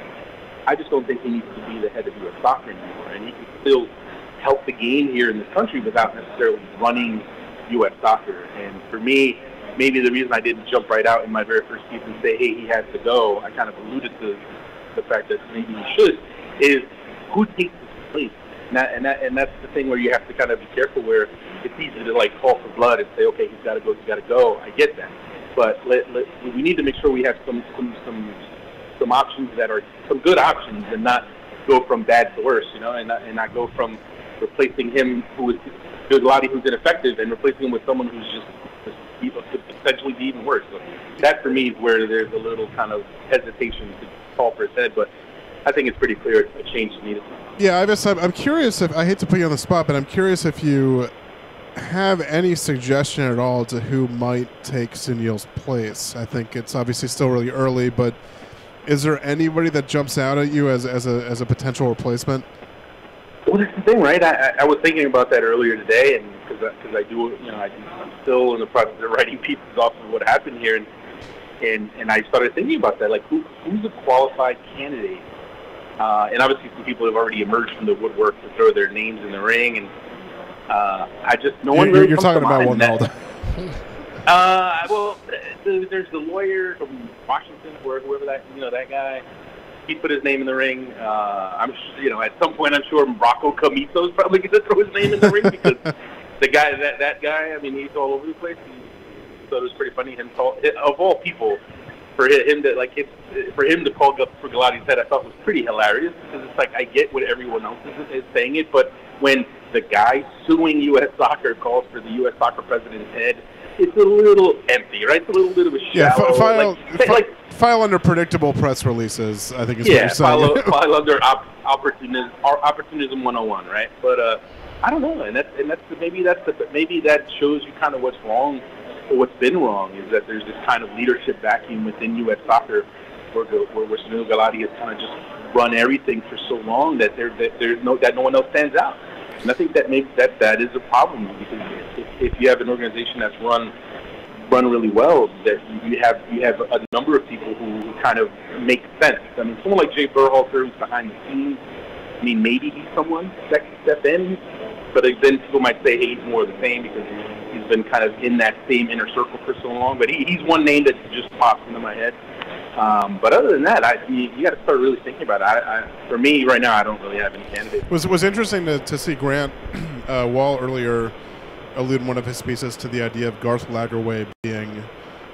I just don't think he needs to be the head of U.S. soccer anymore, and he can still help the game here in this country without necessarily running U.S. soccer. And for me, maybe the reason I didn't jump right out in my very first season and say, hey, he has to go, I kind of alluded to the fact that maybe he should, is who takes his place? And that's the thing where you have to kind of be careful, where it's easy to like call for blood and say, okay, he's got to go. I get that, but we need to make sure we have some options that are some good options, and not go from bad to worse, and not go from replacing him who is Gulati, who's ineffective, and replacing him with someone who's just could potentially be even worse. So that for me is where there's a little kind of hesitation to call for his head, but I think it's pretty clear a change is needed. Yeah, I'm curious if, I hate to put you on the spot, but I'm curious if you have any suggestion at all to who might take Sunil's place. I think it's obviously still really early, but is there anybody that jumps out at you as a potential replacement? Well, that's the thing, right? I was thinking about that earlier today, and because I'm still in the process of writing pieces off of what happened here, and I started thinking about that, like who's a qualified candidate? And obviously some people have already emerged from the woodwork to throw their names in the ring, and no one really. You're talking about Wijnaldum. Well, there's the lawyer from Washington, or whoever that guy. He put his name in the ring. I'm at some point I'm sure Rocco Comito is probably going to throw his name in the ring, because the guy that guy. I mean, he's all over the place. So it was pretty funny. Of all people, for him to call for Gulati's head, I thought was pretty hilarious, because it's like, I get what everyone else is saying it, but when the guy suing U.S. Soccer calls for the U.S. Soccer president's head, it's a little empty, right? It's a little bit of a shallow. File under predictable press releases, I think is what you're saying. File under opportunism 101, right? But I don't know, and maybe that shows you kind of what's wrong, or what's been wrong, is that there's this kind of leadership vacuum within U.S. soccer, where Sunil Gulati has kind of just run everything for so long that no one else stands out. And I think that is a problem, because if you have an organization that's run really well, that you have a number of people who kind of make sense. I mean, someone like Jay Berhalter, who's behind the scenes, I mean, maybe he's someone that can step in, but then people might say, hey, he's more of the same, because he's been kind of in that same inner circle for so long. But he's one name that just pops into my head. But other than that, you got to start really thinking about it. For me, right now, I don't really have any candidates. It was interesting to see Grant Wall earlier allude in one of his pieces to the idea of Garth Lagerwey being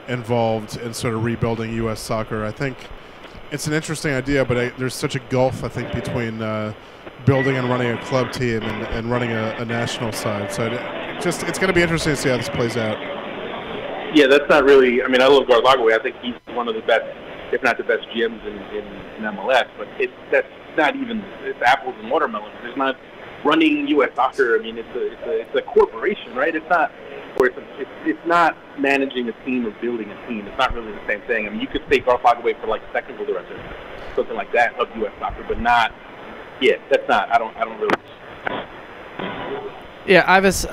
involved in sort of rebuilding U.S. soccer. I think it's an interesting idea, but there's such a gulf, I think, between building and running a club team and running a national side. So it's going to be interesting to see how this plays out. Yeah, that's not really. I mean, I love Garth Lagerwey. I think he's one of the best, if not the best, GMs in MLS. But that's not even. It's apples and watermelons. There's not running U.S. soccer. I mean, it's a corporation, right? It's not. Or it's not managing a team or building a team. It's not really the same thing. I mean, you could say Garth Lagerwey for like technical director, something like that of U.S. soccer, but not. Yeah, that's not. I don't really. Yeah, Ivis,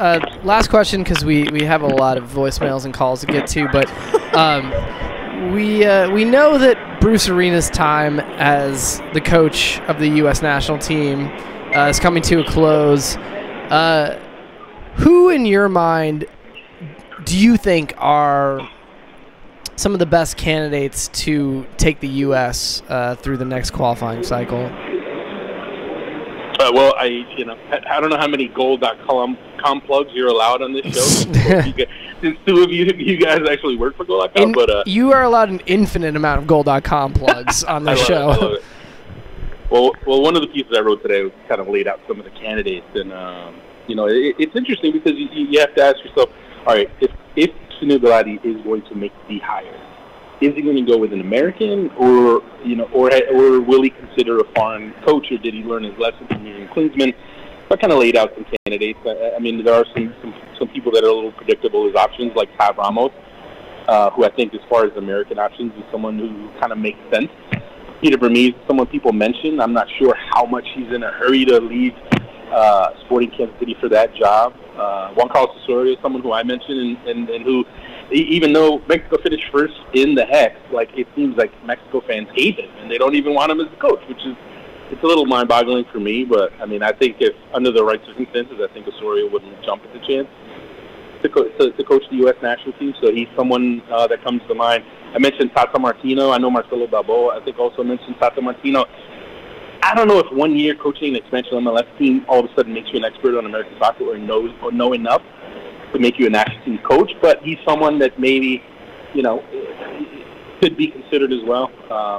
last question, because we have a lot of voicemails and calls to get to, but we know that Bruce Arena's time as the coach of the U.S. national team is coming to a close. Who in your mind do you think are some of the best candidates to take the U.S. Through the next qualifying cycle? Well, I don't know how many goal.com plugs you're allowed on this show. Since two of you guys actually work for goal.com, but you are allowed an infinite amount of goal.com plugs on this show. I love it. Well, one of the pieces I wrote today kind of laid out some of the candidates, and it's interesting because you have to ask yourself, all right, if Sunil Gulati is going to make the hire, is he going to go with an American, or will he consider a foreign coach, or did he learn his lesson from Jurgen Klinsmann? So I kind of laid out some candidates. I mean, there are some people that are a little predictable as options, like Tab Ramos, who I think, as far as American options, is someone who kind of makes sense. Peter Vermees, someone people mention. I'm not sure how much he's in a hurry to leave Sporting Kansas City for that job. Juan Carlos Osorio is someone who I mentioned, and who, even though Mexico finished first in the Hex, like, it seems like Mexico fans hate him, and they don't even want him as a coach, which is, it's a little mind-boggling for me. But I mean, I think if under the right circumstances, I think Osorio wouldn't jump at the chance to coach the U.S. national team. So he's someone that comes to mind. I mentioned Tata Martino. I know Marcelo Balboa, I think, also mentioned Tata Martino. I don't know if 1 year coaching an expansion MLS team all of a sudden makes you an expert on American soccer, or know enough to make you a national team coach, but he's someone that maybe, could be considered as well.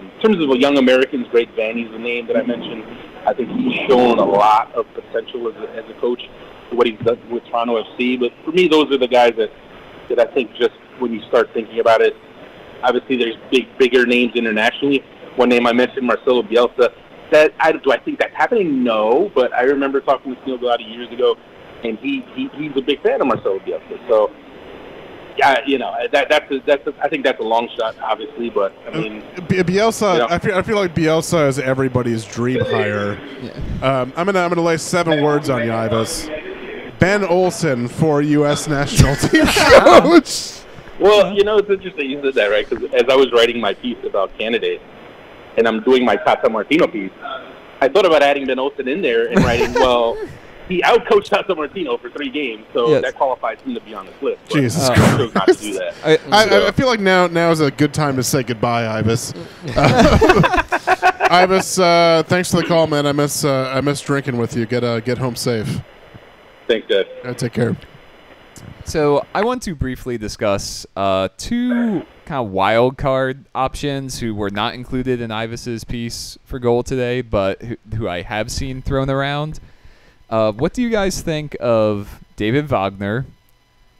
In terms of young Americans, Greg Vanney's the name that I mentioned. I think he's shown a lot of potential as a coach, what he's done with Toronto FC. But for me, those are the guys that I think, just when you start thinking about it, obviously there's bigger names internationally. One name I mentioned, Marcelo Bielsa. Do I think that's happening? No, but I remember talking with Sunil Gulati years ago, and he's a big fan of Marcelo Bielsa. So, yeah, I think that's a long shot, obviously, but I mean, Bielsa. I feel like Bielsa is everybody's dream hire. Yeah. I'm gonna lay 7 words on you, Ives. Ben Olsen for U.S. national team coach. Well, it's interesting you said that, right? Because as I was writing my piece about candidates, and I'm doing my Tata Martino piece, I thought about adding Ben Olsen in there and writing, well, he outcoached Tata Martino for 3 games, so that qualifies him to be on this list. But Jesus I chose not to do that. I feel like now is a good time to say goodbye, Ives. Ives, thanks for the call, man. I miss drinking with you. Get home safe. Thanks, guys. Take care. So I want to briefly discuss 2 kind of wild card options who were not included in Ives's piece for goal today, but who I have seen thrown around. What do you guys think of David Wagner,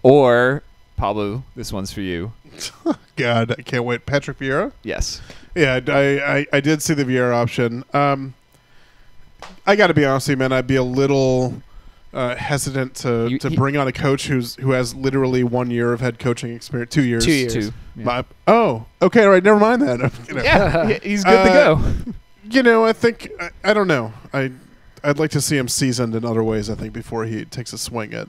or Pablo? This one's for you. God, I can't wait. Patrick Vieira? Yes. Yeah, I did see the Vieira option. I got to be honest with you, man. I'd be a little hesitant to bring on a coach who has literally 1 year of head coaching experience. 2 years. 2 years. Yeah. Oh, okay. All right. Never mind that. Yeah, he's good to go. I think I don't know. I'd like to see him seasoned in other ways, I think, before he takes a swing at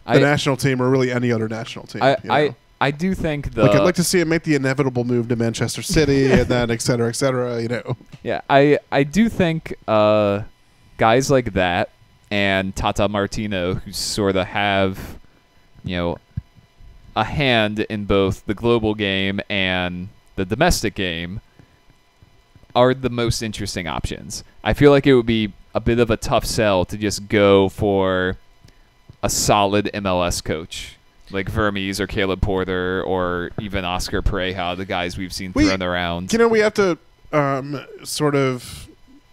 the national team, or really any other national team. I do think I'd like to see him make the inevitable move to Manchester City and then et cetera, Yeah, I do think guys like that and Tata Martino, who sort of have, a hand in both the global game and the domestic game, are the most interesting options. I feel like it would be a bit of a tough sell to just go for a solid MLS coach like Vermees or Caleb Porter or even Oscar Pareja, the guys we've seen thrown around. We have to sort of,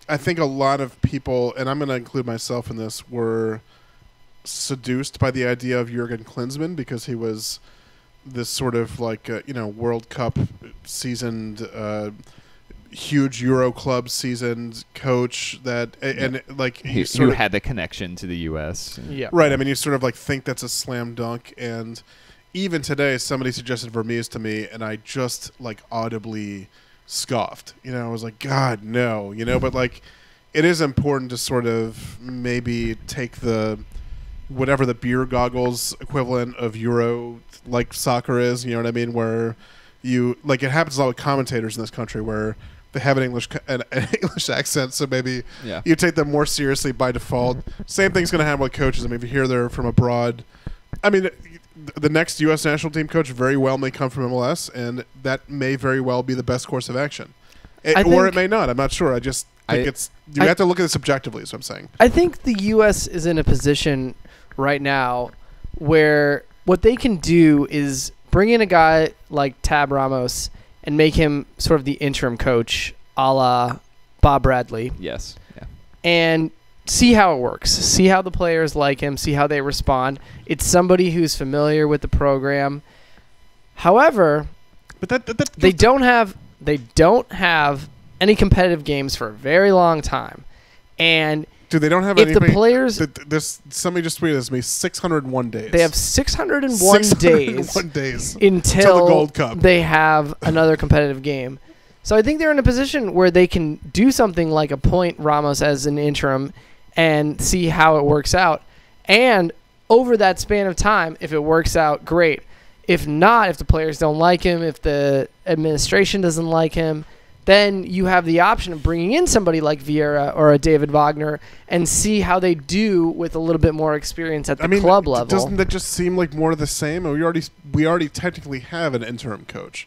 I think a lot of people, and I'm going to include myself in this, were seduced by the idea of Jurgen Klinsmann because he was this sort of like, World Cup seasoned, huge Euro club seasoned coach that, and like he sort of had the connection to the U.S. Yeah, right. I mean, you sort of like think that's a slam dunk, and even today, somebody suggested Vermees to me, and I just like audibly scoffed. I was like, God, no. But like, it is important to sort of maybe take the whatever the beer goggles equivalent of Euro like soccer is. You know what I mean? Where you like, it happens a lot with commentators in this country where they have an an English accent, so maybe Yeah. you take them more seriously by default. Same thing's going to happen with coaches. I mean, if you hear they're from abroad, I mean, the next U.S. national team coach very well may come from MLS, and that may very well be the best course of action. Or it may not. I'm not sure. I just think you have to look at this objectively, is what I'm saying. I think the U.S. is in a position right now where what they can do is bring in a guy like Tab Ramos and make him sort of the interim coach a la Bob Bradley. Yes. Yeah. And see how it works. See how the players like him. See how they respond. It's somebody who's familiar with the program. However, but they don't have any competitive games for a very long time. And dude, they don't have if anything. The players, somebody just tweeted this to me. 601 days. They have 601 days until the Gold Cup. They have another competitive game. So I think they're in a position where they can do something like appoint Ramos as an interim and see how it works out. And over that span of time, if it works out, great. If not, if the players don't like him, if the administration doesn't like him, then you have the option of bringing in somebody like Vieira or a David Wagner and see how they do with a little bit more experience at the club level. Doesn't that just seem like more of the same? We already technically have an interim coach.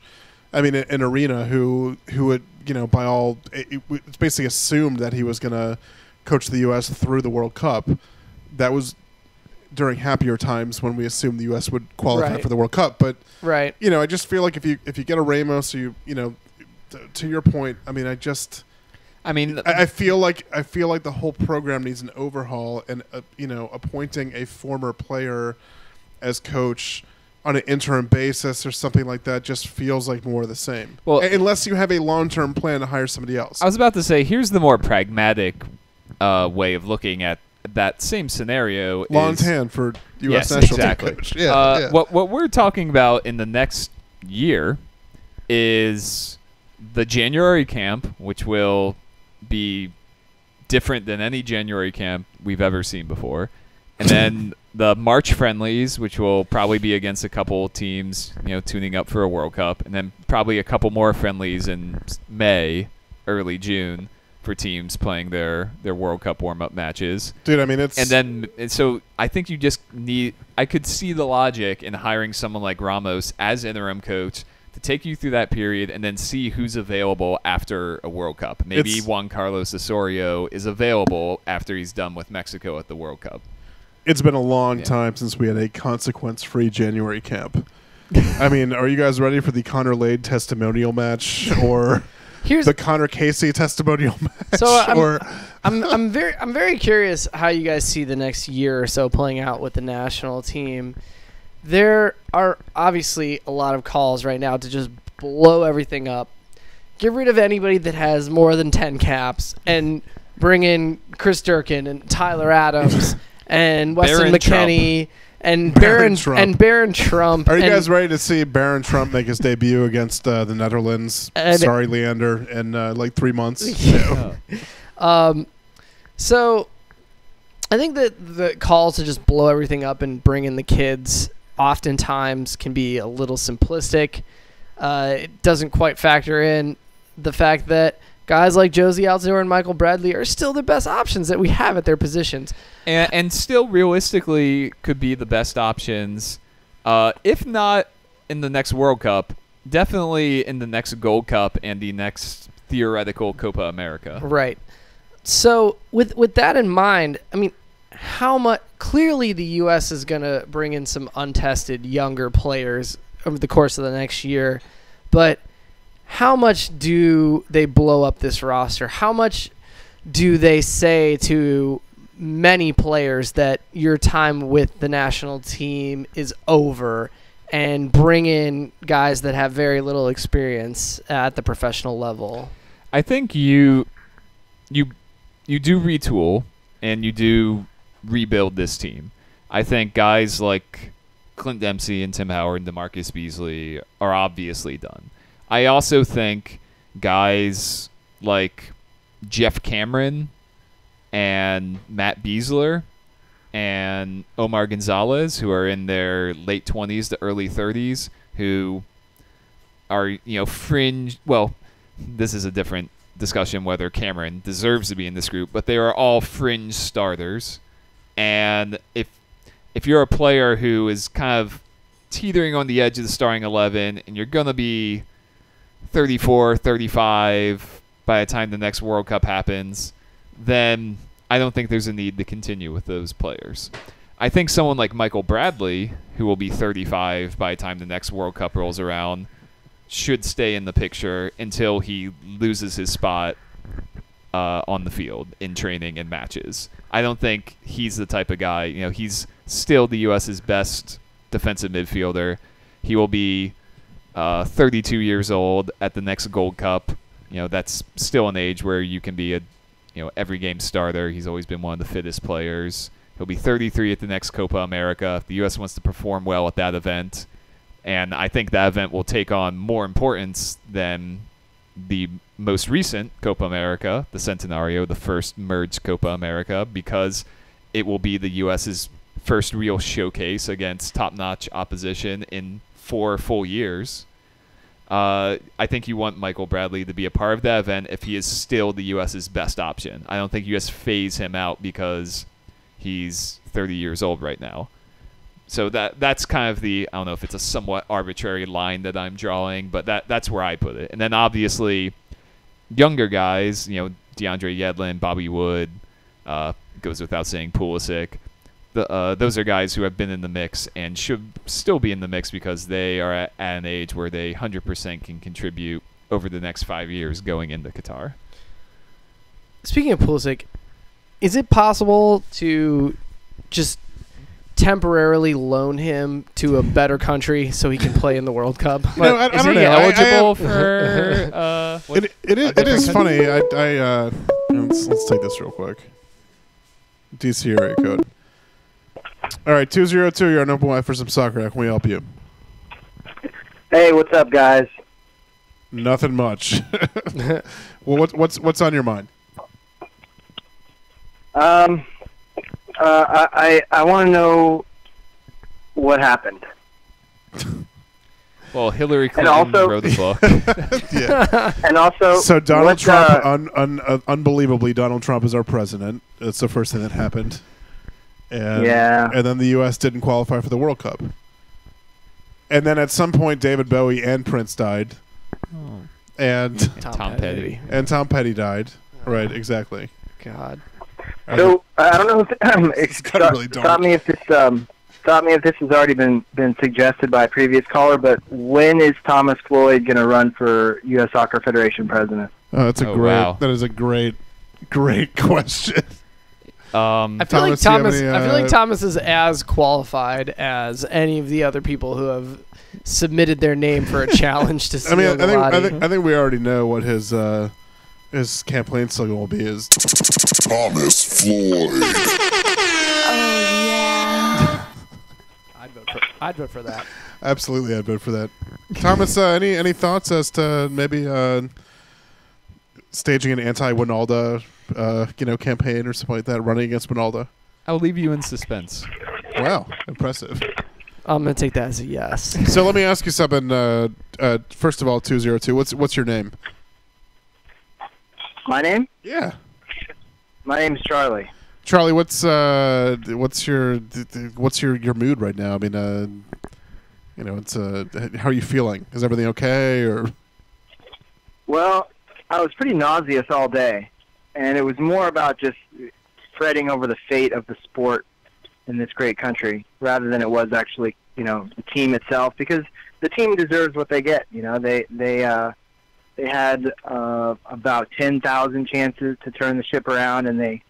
I mean, an Arena who would, by all, it's basically assumed that he was going to coach the U.S. through the World Cup. That was during happier times when we assumed the U.S. would qualify for the World Cup. But right, I just feel like if you get a Ramos, to your point, I mean, I feel like the whole program needs an overhaul, and appointing a former player as coach on an interim basis or something like that just feels like more of the same. Well, unless you have a long-term plan to hire somebody else. I was about to say, here's the more pragmatic way of looking at that same scenario. Lontan for U.S. national team coach. Yeah. What we're talking about in the next year is the January camp, which will be different than any January camp we've ever seen before. And then the March friendlies, which will probably be against a couple teams, tuning up for a World Cup. And then probably a couple more friendlies in May, early June, for teams playing their World Cup warm-up matches. Dude, I mean, it's... And so I think you just need... I could see the logic in hiring someone like Ramos as interim coach to take you through that period and then see who's available after a World Cup. Maybe Juan Carlos Osorio is available after he's done with Mexico at the World Cup. It's been a long time since we had a consequence-free January camp. I mean, are you guys ready for the Connor Lade testimonial match or the Connor Casey testimonial match? So I'm very curious how you guys see the next year or so playing out with the national team. There are obviously a lot of calls right now to just blow everything up, get rid of anybody that has more than 10 caps, and bring in Chris Durkin and Tyler Adams and Weston McKennie and Baron Trump. Are you guys ready to see Baron Trump make his debut against the Netherlands? Sorry, Leander, in like 3 months. Yeah. So I think that the calls to just blow everything up and bring in the kids oftentimes can be a little simplistic. It doesn't quite factor in the fact that guys like Josie Altidore and Michael Bradley are still the best options that we have at their positions. And still realistically could be the best options, if not in the next World Cup, definitely in the next Gold Cup and the next theoretical Copa America. Right. So with that in mind, I mean, how much clearly the U.S. is going to bring in some untested younger players over the course of the next year, but how much do they blow up this roster? How much do they say to many players that your time with the national team is over and bring in guys that have very little experience at the professional level? I think you do retool and you do rebuild this team. I think guys like Clint Dempsey and Tim Howard and DeMarcus Beasley are obviously done. I also think guys like Jeff Cameron and Matt Beasler and Omar Gonzalez, who are in their late 20s to early 30s, who are, fringe. Well, this is a different discussion whether Cameron deserves to be in this group, but they are all fringe starters. And if you're a player who is kind of teetering on the edge of the starting 11 and you're going to be 34, 35 by the time the next World Cup happens, then I don't think there's a need to continue with those players. I think someone like Michael Bradley, who will be 35 by the time the next World Cup rolls around, should stay in the picture until he loses his spot on the field in training and matches. I don't think he's the type of guy, he's still the U.S.'s best defensive midfielder. He will be 32 years old at the next Gold Cup. That's still an age where you can be a every game starter. He's always been one of the fittest players. He'll be 33 at the next Copa America if the U.S. wants to perform well at that event. And I think that event will take on more importance than the most recent Copa America, the Centenario, the first merged Copa America, because it will be the U.S.'s first real showcase against top-notch opposition in 4 full years. I think you want Michael Bradley to be a part of that event if he is still the U.S.'s best option. I don't think you just phase him out because he's 30 years old right now. So that's kind of I don't know if it's a somewhat arbitrary line that I'm drawing, but that's where I put it. And then obviously younger guys, DeAndre Yedlin, Bobby Wood, goes without saying Pulisic. Those are guys who have been in the mix and should still be in the mix because they are at an age where they 100% can contribute over the next 5 years going into Qatar. Speaking of Pulisic, is it possible to just temporarily loan him to a better country so he can play in the World Cup? I is don't he know. eligible for? It is funny. Let's take this real quick. DC area code. All right, 202. You're on Open Wi for some soccer. How can we help you? Hey, what's up, guys? Nothing much. Well, what's on your mind? I want to know what happened. Well, Hillary Clinton wrote the book. Yeah. And also, so Donald Trump, unbelievably, Donald Trump is our president. That's the first thing that happened. And, yeah. And then the U.S. didn't qualify for the World Cup. And then at some point, David Bowie and Prince died. Oh. And Tom Petty. And Tom Petty died. Right, exactly. God. So I don't know if really dark. stop me if this has already been suggested by a previous caller. But when is Thomas Floyd going to run for U.S. Soccer Federation president? Oh, that's that is a great question. I feel like Thomas is as qualified as any of the other people who have submitted their name for a challenge to. I mean, I think we already know what his campaign slogan will be: is Thomas Floyd. Oh yeah. I'd vote for that. Absolutely, I'd vote for that. Thomas, any thoughts as to maybe staging an anti-Wijnaldum campaign or something like that, running against Wijnaldum? I'll leave you in suspense. Wow, impressive. I'm gonna take that as a yes. So let me ask you something. First of all, 202. What's your name? My name? Yeah. My name's Charlie. Charlie, what's your mood right now? I mean, it's how are you feeling? Is everything okay or? Well, I was pretty nauseous all day, and it was more about just fretting over the fate of the sport in this great country rather than it was actually, the team itself, because the team deserves what they get. They had about 10,000 chances to turn the ship around, and they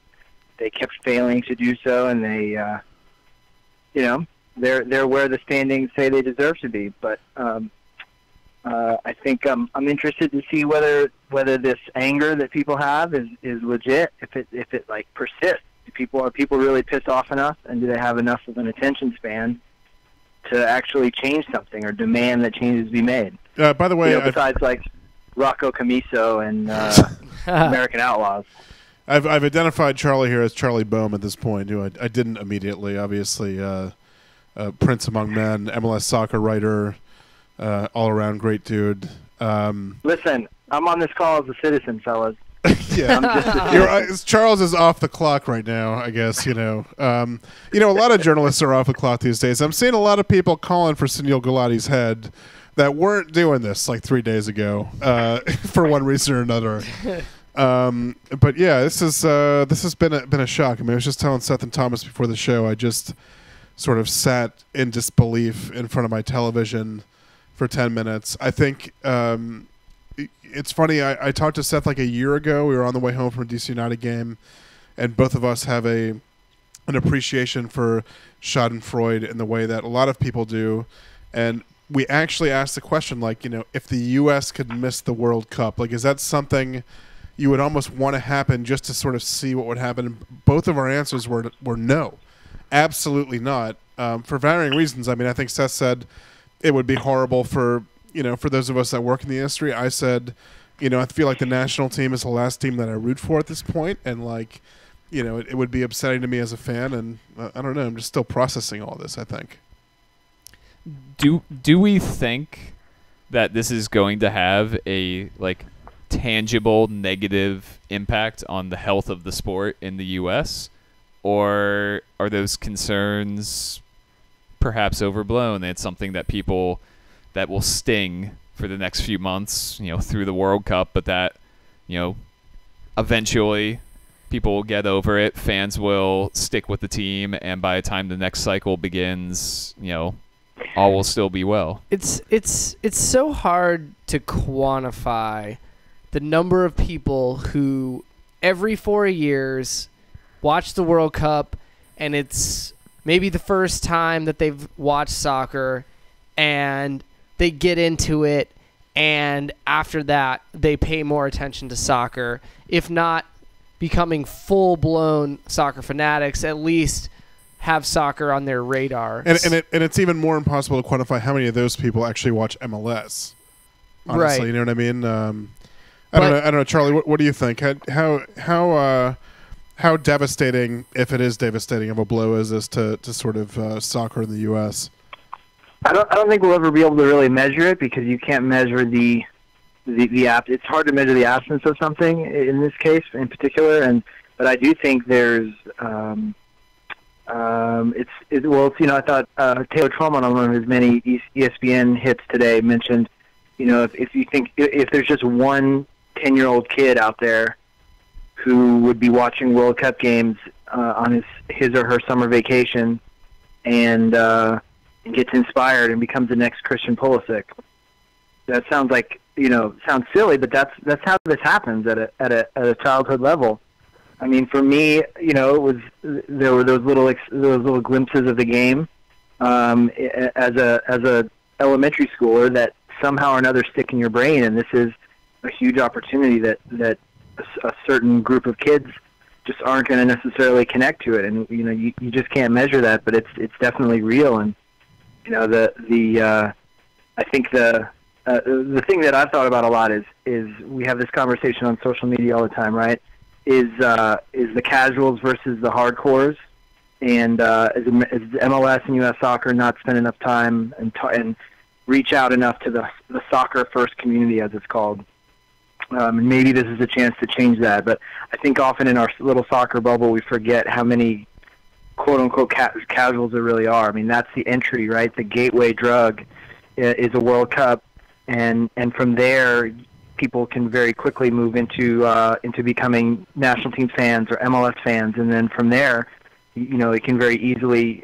kept failing to do so, and they're where the standings say they deserve to be. But I think I'm interested to see whether this anger that people have is legit. If it like persists, are people really pissed off enough, and do they have enough of an attention span to actually change something or demand that changes be made? By the way, besides like Rocco Camiso and American Outlaws. I've identified Charlie here as Charlie Boehm at this point, who I didn't immediately. Obviously, Prince Among Men, MLS soccer writer, all-around great dude. Listen, I'm on this call as a citizen, fellas. Yeah, Charles is off the clock right now. I guess a lot of journalists are off the clock these days. I'm seeing a lot of people calling for Sunil Gulati's head that weren't doing this like 3 days ago for one reason or another. But yeah, this has been a shock. I mean, I was just telling Seth and Thomas before the show. I just sort of sat in disbelief in front of my television for 10 minutes. I think. It's funny, I talked to Seth like a year ago. We were on the way home from a DC United game, and both of us have an appreciation for Schadenfreude in the way that a lot of people do. And we actually asked the question, like, if the U.S. could miss the World Cup, like, is that something you would almost want to happen just to sort of see what would happen? And both of our answers were no, absolutely not, for varying reasons. I mean, I think Seth said it would be horrible for those of us that work in the industry. I said, I feel like the national team is the last team that I root for at this point, and it would be upsetting to me as a fan, and I don't know, I'm just still processing all this, I think. Do we think that this is going to have a tangible negative impact on the health of the sport in the US, or are those concerns perhaps overblown? It's something that will sting for the next few months, through the World Cup, but that, eventually people will get over it, fans will stick with the team, and by the time the next cycle begins, all will still be well. It's so hard to quantify the number of people who every 4 years watch the World Cup, and it's maybe the first time that they've watched soccer, and they get into it, and after that they pay more attention to soccer, if not becoming full-blown soccer fanatics, at least have soccer on their radar. And it's even more impossible to quantify how many of those people actually watch MLS. Honestly, right. You know what I mean? I don't know, Charlie. What do you think? How devastating, if it is devastating, of a blow is this to sort of soccer in the U.S.? I don't think we'll ever be able to really measure it, because you can't measure the it's hard to measure the absence of something in this case in particular, but I do think there's I thought Taylor Twellman on one of his many ESPN hits today mentioned, if there's just one 10-year-old kid out there who would be watching World Cup games on his or her summer vacation and gets inspired and becomes the next Christian Pulisic. That sounds like sounds silly, but that's how this happens at a childhood level. I mean, for me, there were those little glimpses of the game as a elementary schooler that somehow or another stick in your brain, and this is a huge opportunity that a certain group of kids just aren't going to necessarily connect to it, and you just can't measure that, but it's definitely real. And I think the thing that I've thought about a lot is we have this conversation on social media all the time, right? Is the casuals versus the hardcores, and is MLS and U.S. soccer not spend enough time and reach out enough to the soccer first community, as it's called? And maybe this is a chance to change that, but I think often in our little soccer bubble we forget how many quote-unquote casuals there really are. I mean, that's the entry, right? The gateway drug is a World Cup, and from there people can very quickly move into becoming national team fans or MLS fans, and then from there, it can very easily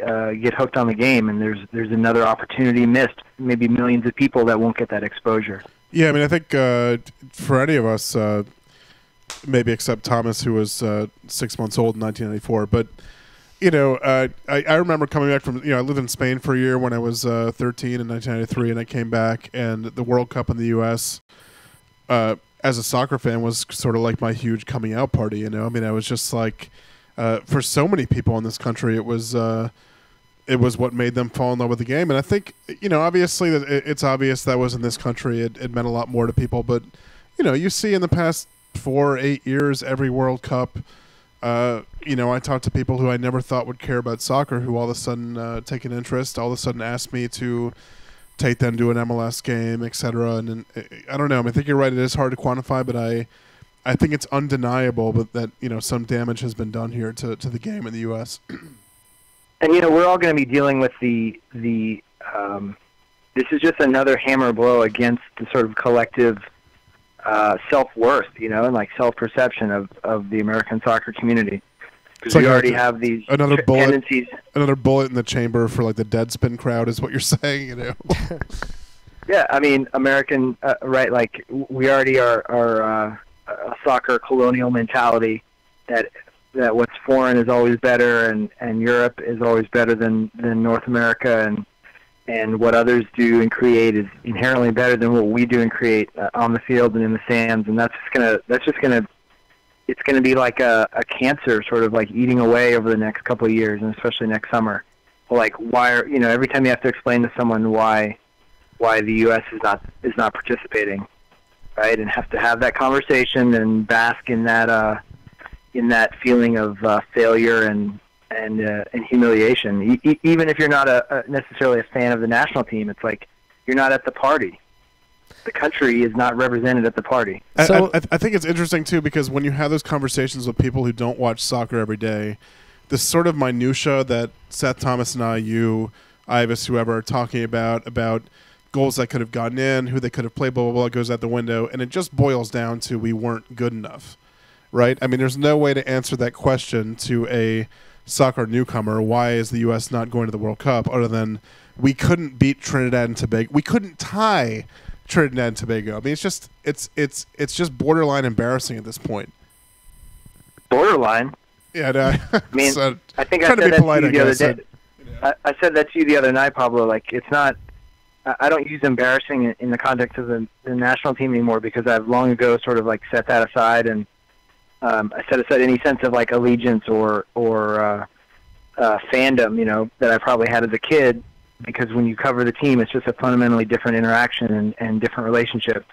get hooked on the game, and there's another opportunity missed. Maybe millions of people that won't get that exposure. Yeah, I mean, I think for any of us, maybe except Thomas, who was 6 months old in 1994, but I remember coming back from, I lived in Spain for a year when I was 13 in 1993, and I came back, and the World Cup in the U.S., as a soccer fan, was sort of like my huge coming out party, I mean, I was just like, for so many people in this country, it was what made them fall in love with the game. And I think, obviously it's obvious that was in this country. It meant a lot more to people, but, you see in the past 4 or 8 years, every World Cup, I talked to people who I never thought would care about soccer, who all of a sudden take an interest, all of a sudden ask me to take them to an MLS game, etc. And I don't know. I mean, I think you're right. It is hard to quantify, but I think it's undeniable, but that some damage has been done here to the game in the U.S. And we're all going to be dealing with the this is just another hammer blow against the sort of collective self-worth, and like self-perception of the American soccer community. Because we already have these tendencies. Another bullet in the chamber for like the Deadspin crowd is what you're saying, Yeah, I mean, American, right? Like we already are a soccer colonial mentality that what's foreign is always better, and Europe is always better than North America, and what others do and create is inherently better than what we do and create on the field and in the stands, and it's gonna be like a cancer, sort of like eating away over the next couple of years, and especially next summer. Like why are every time you have to explain to someone why the U.S. is not participating, right? And have to have that conversation and bask in that feeling of failure and humiliation. Even if you're not necessarily a fan of the national team, it's like you're not at the party. The country is not represented at the party. So I think it's interesting too, because when you have those conversations with people who don't watch soccer every day, this sort of minutia that Seth Thomas and I, you, Ivis, whoever, are talking about goals that could have gotten in, who they could have played, blah, blah, blah, goes out the window, and it just boils down to we weren't good enough, right? I mean, there's no way to answer that question to a soccer newcomer, why is the U.S. not going to the World Cup, other than we couldn't beat Trinidad and Tobago. We couldn't tie Trinidad and Tobago. I mean, it's just borderline embarrassing at this point. Borderline? Yeah, no, I mean, so, I think I said that to you the other day. I said that to you the other night, Pablo. Like, it's not. I don't use embarrassing in the context of the national team anymore, because I've long ago sort of like set that aside, and I set aside any sense of like allegiance or fandom, that I probably had as a kid. Because when you cover the team, it's just a fundamentally different interaction and different relationship.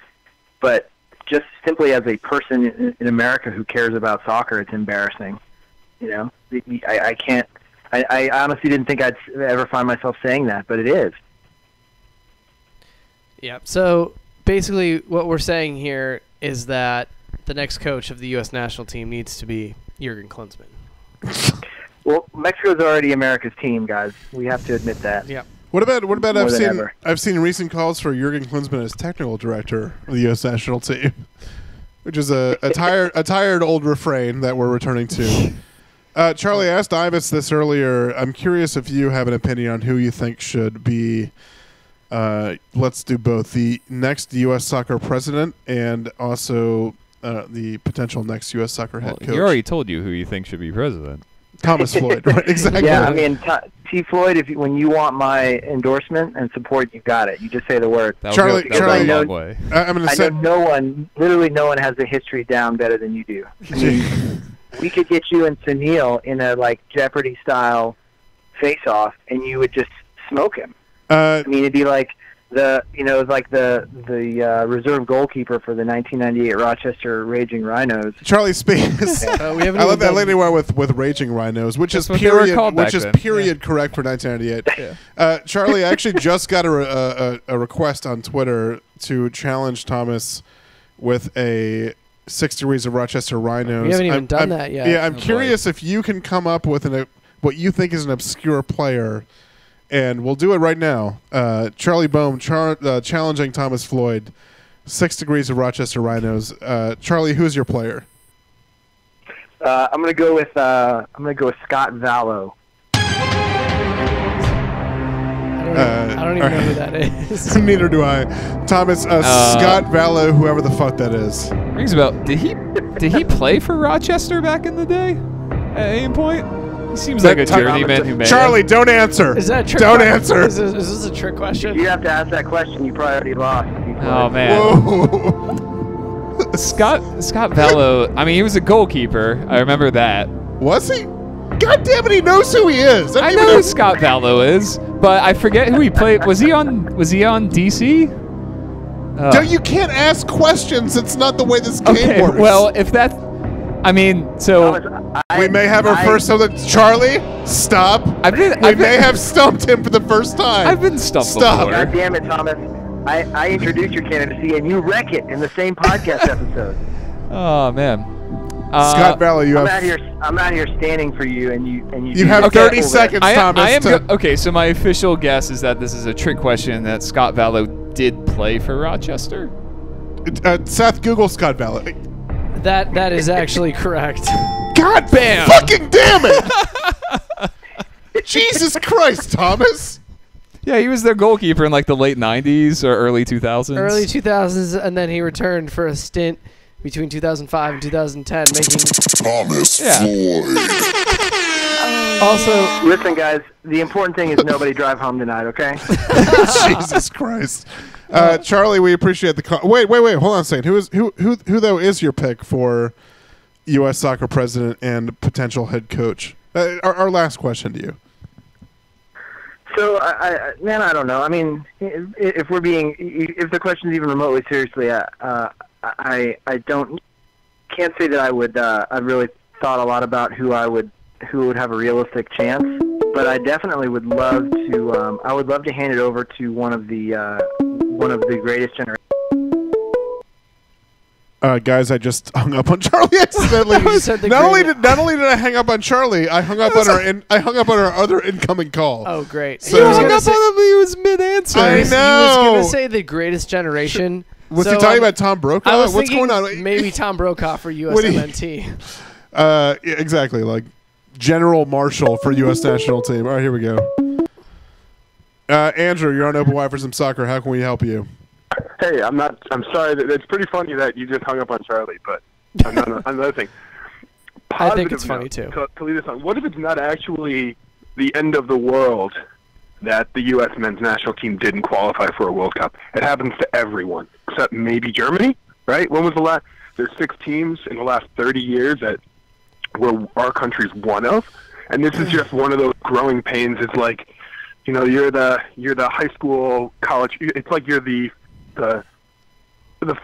But just simply as a person in America who cares about soccer, it's embarrassing. I can't. I honestly didn't think I'd ever find myself saying that, but it is. Yeah. So basically, what we're saying here is that the next coach of the U.S. national team needs to be Jurgen Klinsmann. Well, Mexico's already America's team, guys. We have to admit that. Yeah. What about I've seen recent calls for Jurgen Klinsmann as technical director of the U.S. national team, which is a tired old refrain that we're returning to. Charlie, I asked Ivis this earlier. I'm curious if you have an opinion on who you think should be. Let's do both: the next U.S. soccer president and also the potential next U.S. soccer head coach. He already told you who you think should be president. Thomas Floyd, right? Exactly. Yeah, I mean, T. Floyd, when you want my endorsement and support, you got it. You just say the word. Charlie, I I'm know going no one has the history down better than you do. I mean, we could get you and Sunil in a like Jeopardy style face-off, and you would just smoke him. I mean, it'd be like the reserve goalkeeper for the 1998 Rochester Raging Rhinos. Charlie Spears. I love that lady with Raging Rhinos, which is period correct for 1998. Yeah. Charlie, I actually just got a request on Twitter to challenge Thomas with a 6 Degrees of Rochester Rhinos. We haven't even done that yet. Yeah, I'm curious if you can come up with what you think is an obscure player. And we'll do it right now. Charlie Boehm challenging Thomas Floyd. 6 Degrees of Rochester Rhinos. Charlie, who's your player? I'm gonna go with Scott Vallow. I don't even know who that is. Neither do I. Thomas, Scott Vallow, whoever the fuck that is. Rings a bell. Did he play for Rochester back in the day? At any point? He seems like a journeyman who may. Charlie, don't answer. Is that a trick? Don't answer. Is this a trick question? If you have to ask that question, you probably already lost. Oh man. Scott Vallow. I mean, he was a goalkeeper. I remember that. Was he? God damn it, he knows who he is. I know who Scott Vallow is, but I forget who he played. Was he on DC? You can't ask questions. It's not the way this game works. Well, if that, I mean, so Thomas, We may have our first of the Charlie. Stop. We may have stumped him for the first time. I've been stumped Stop. before. God damn it, Thomas. I introduced your candidacy, and you wreck it in the same podcast episode. Oh man. Scott Valley, you I'm have. out here standing for you, and you. You have 30 seconds, Thomas. I am okay, so my official guess is that this is a trick question that Scott Vallow did play for Rochester. Seth, Google Scott Valley. That is actually correct. God Bam. fucking damn it! Jesus Christ, Thomas. Yeah, he was their goalkeeper in like the late 90s or early 2000s. Early 2000s, and then he returned for a stint between 2005 and 2010, making Thomas Yeah. Floyd. also. Listen, guys. The important thing is nobody drive home tonight. Okay. Jesus Christ. Charlie, we appreciate the call. Wait. Hold on a second. Who though is your pick for U.S. soccer president and potential head coach? Our last question to you. So, I don't know. I mean, if the question's even remotely seriously, I can't say that I would. I really thought a lot about who would have a realistic chance, but I definitely would love to. I would love to hand it over to one of the greatest generations. Guys, I just hung up on Charlie accidentally. Not only did I hang up on Charlie, I hung up on our other incoming call. Oh, great! So He You was hung gonna up say- on him, he was mid-answer. I He was know. going to say the greatest generation. Was So, he talking about Tom Brokaw? I was What's thinking going on? Maybe Tom Brokaw for What do you- USMNT. Yeah, exactly, like General Marshal for U.S. national team. All right, here we go. Andrew, you're on Open Wide for some soccer. How can we help you? Hey, I'm sorry. It's pretty funny that you just hung up on Charlie, but another thing. I think it's Positive funny, note, too. To lead this on, what if it's not actually the end of the world that the U.S. men's national team didn't qualify for a World Cup? It happens to everyone, except maybe Germany, right? When was the last? There's 6 teams in the last 30 years that our country's one of, and this is just one of those growing pains. It's like, you're the high school, college. It's like you're the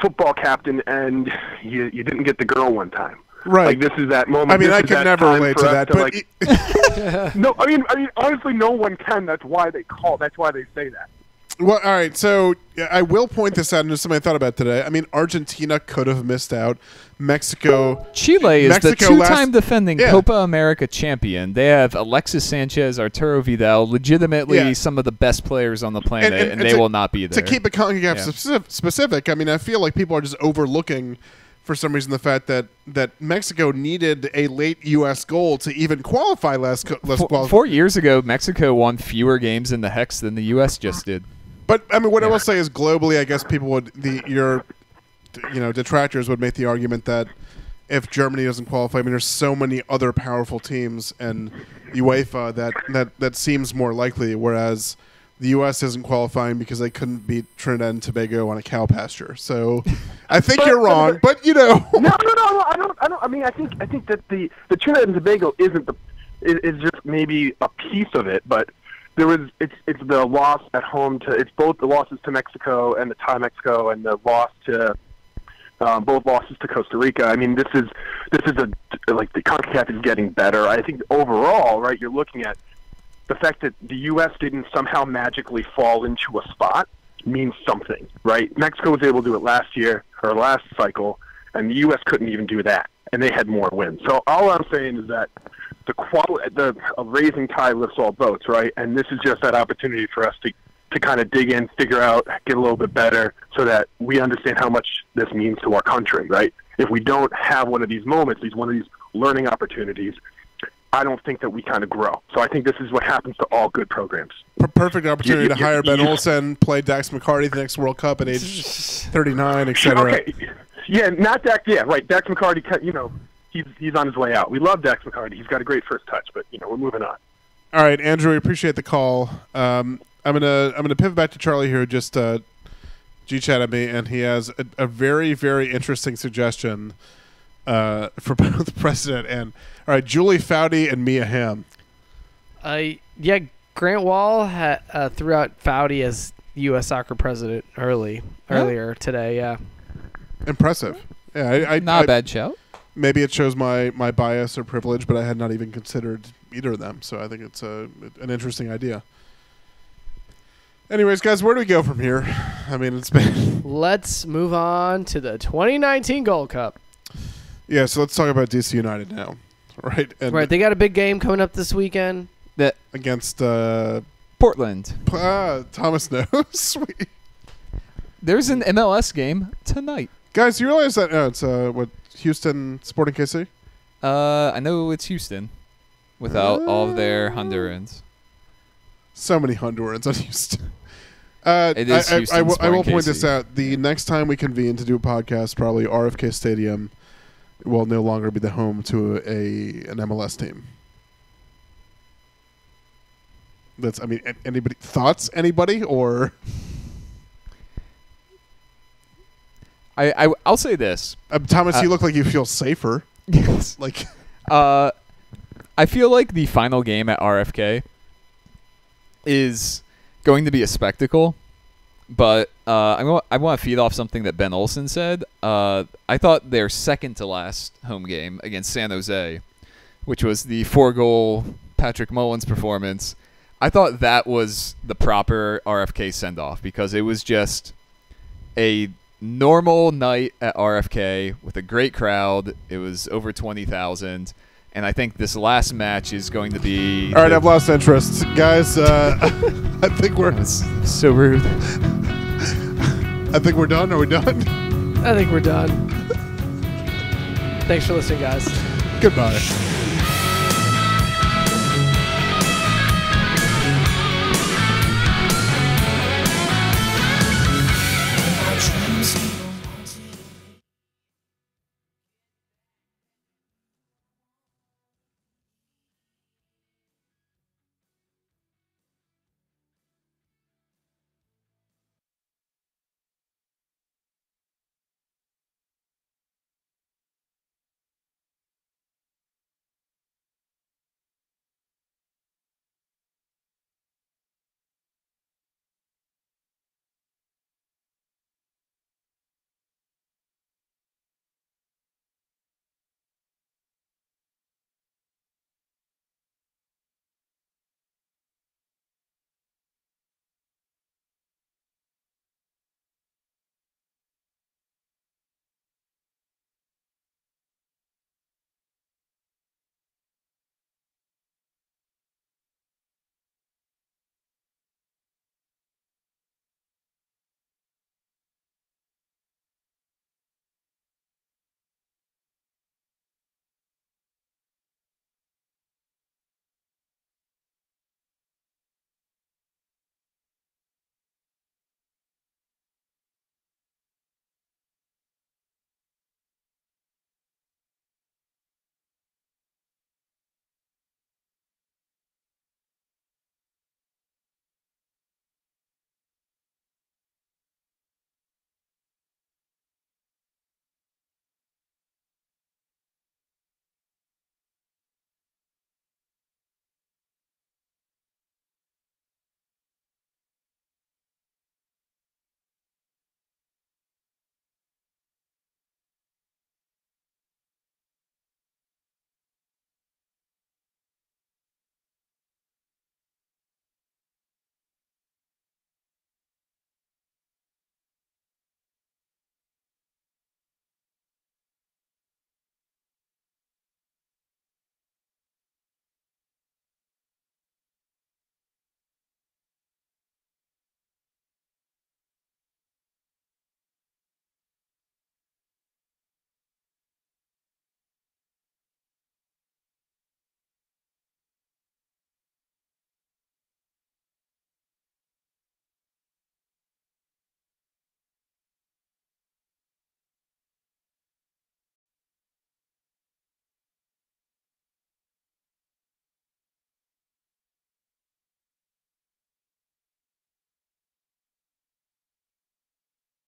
football captain, and you didn't get the girl one time. Right. Like, this is that moment. I mean, This I is can that never time relate for to us that, but no, I mean, honestly, no one can. That's why they call. That's why they say that. well, all right. So I will point this out, and just something I thought about today. I mean, Argentina could have missed out. Mexico, Chile is Mexico the last- two-time defending Yeah. Copa America champion. They have Alexis Sanchez, Arturo Vidal, legitimately Yeah. some of the best players on the planet, and they to- will not be there. To keep it CONCACAF Yeah. specific, I mean, I feel like people are just overlooking, for some reason, the fact that Mexico needed a late U.S. goal to even qualify last 4 years ago, Mexico won fewer games in the Hex than the U.S. just did. But I mean, what I will say is, globally, I guess people would your detractors would make the argument that if Germany doesn't qualify, I mean, there's so many other powerful teams and UEFA that seems more likely, whereas the U.S. isn't qualifying because they couldn't beat Trinidad and Tobago on a cow pasture. So I think you're wrong, but No, I don't. I mean, I think that the Trinidad and Tobago is just maybe a piece of it, but it's the loss at home it's both the losses to Mexico and the tie Mexico and the loss to both losses to Costa Rica. I mean, this is like the CONCACAF is getting better. I think overall, right, you're looking at the fact that the U.S. didn't somehow magically fall into a spot means something, right? Mexico was able to do it last year or last cycle, and the U.S. couldn't even do that, and they had more wins. So all I'm saying is that a raising tide lifts all boats, right? And this is just that opportunity for us to kind of dig in, figure out, get a little bit better, so that we understand how much this means to our country, right? If we don't have one of these moments, one of these learning opportunities, I don't think that we kind of grow. So I think this is what happens to all good programs. perfect opportunity to hire Ben Olsen, play Dax McCarty the next World Cup at age 39, etc. Okay, yeah, not Dax. Yeah, right. Dax McCarty. He's on his way out. We love Dax McCarty. He's got a great first touch, but we're moving on. All right, Andrew, we appreciate the call. I'm gonna pivot back to Charlie here. Just G-chat at me, and he has a very, very interesting suggestion for both the president and Julie Foudy and Mia Hamm. Yeah, Grant Wall threw out Foudy as U.S. soccer president earlier today. Yeah, impressive. Yeah, Not a bad shout. maybe it shows my bias or privilege, but I had not even considered either of them. So I think it's an interesting idea. Anyways, guys, where do we go from here? I mean, it's been... Let's move on to the 2019 Gold Cup. Yeah, so let's talk about DC United now. Right. And right, they got a big game coming up this weekend. That against Portland. Thomas knows. Sweet. There's an MLS game tonight. Guys, you realize that it's what Houston Sporting KC? I know it's Houston without all of their Hondurans. So many Hondurans on Houston. It is Houston I will Sporting point KC. this out. The next time we convene to do a podcast, probably RFK Stadium will no longer be the home to an MLS team. That's. I mean, anybody thoughts? Anybody or? I'll say this, Thomas. You look like you feel safer. Yes. Like. I feel like the final game at RFK is going to be a spectacle, but I want to feed off something that Ben Olsen said. I thought their second to last home game against San Jose, which was the 4-goal Patrick Mullins performance, I thought that was the proper RFK send-off because it was just a normal night at RFK with a great crowd. It was over 20,000. And I think this last match is going to be... All right, I've lost interest. Guys, I think we're... That's so rude. I think we're done. Are we done? I think we're done. Thanks for listening, guys. Goodbye.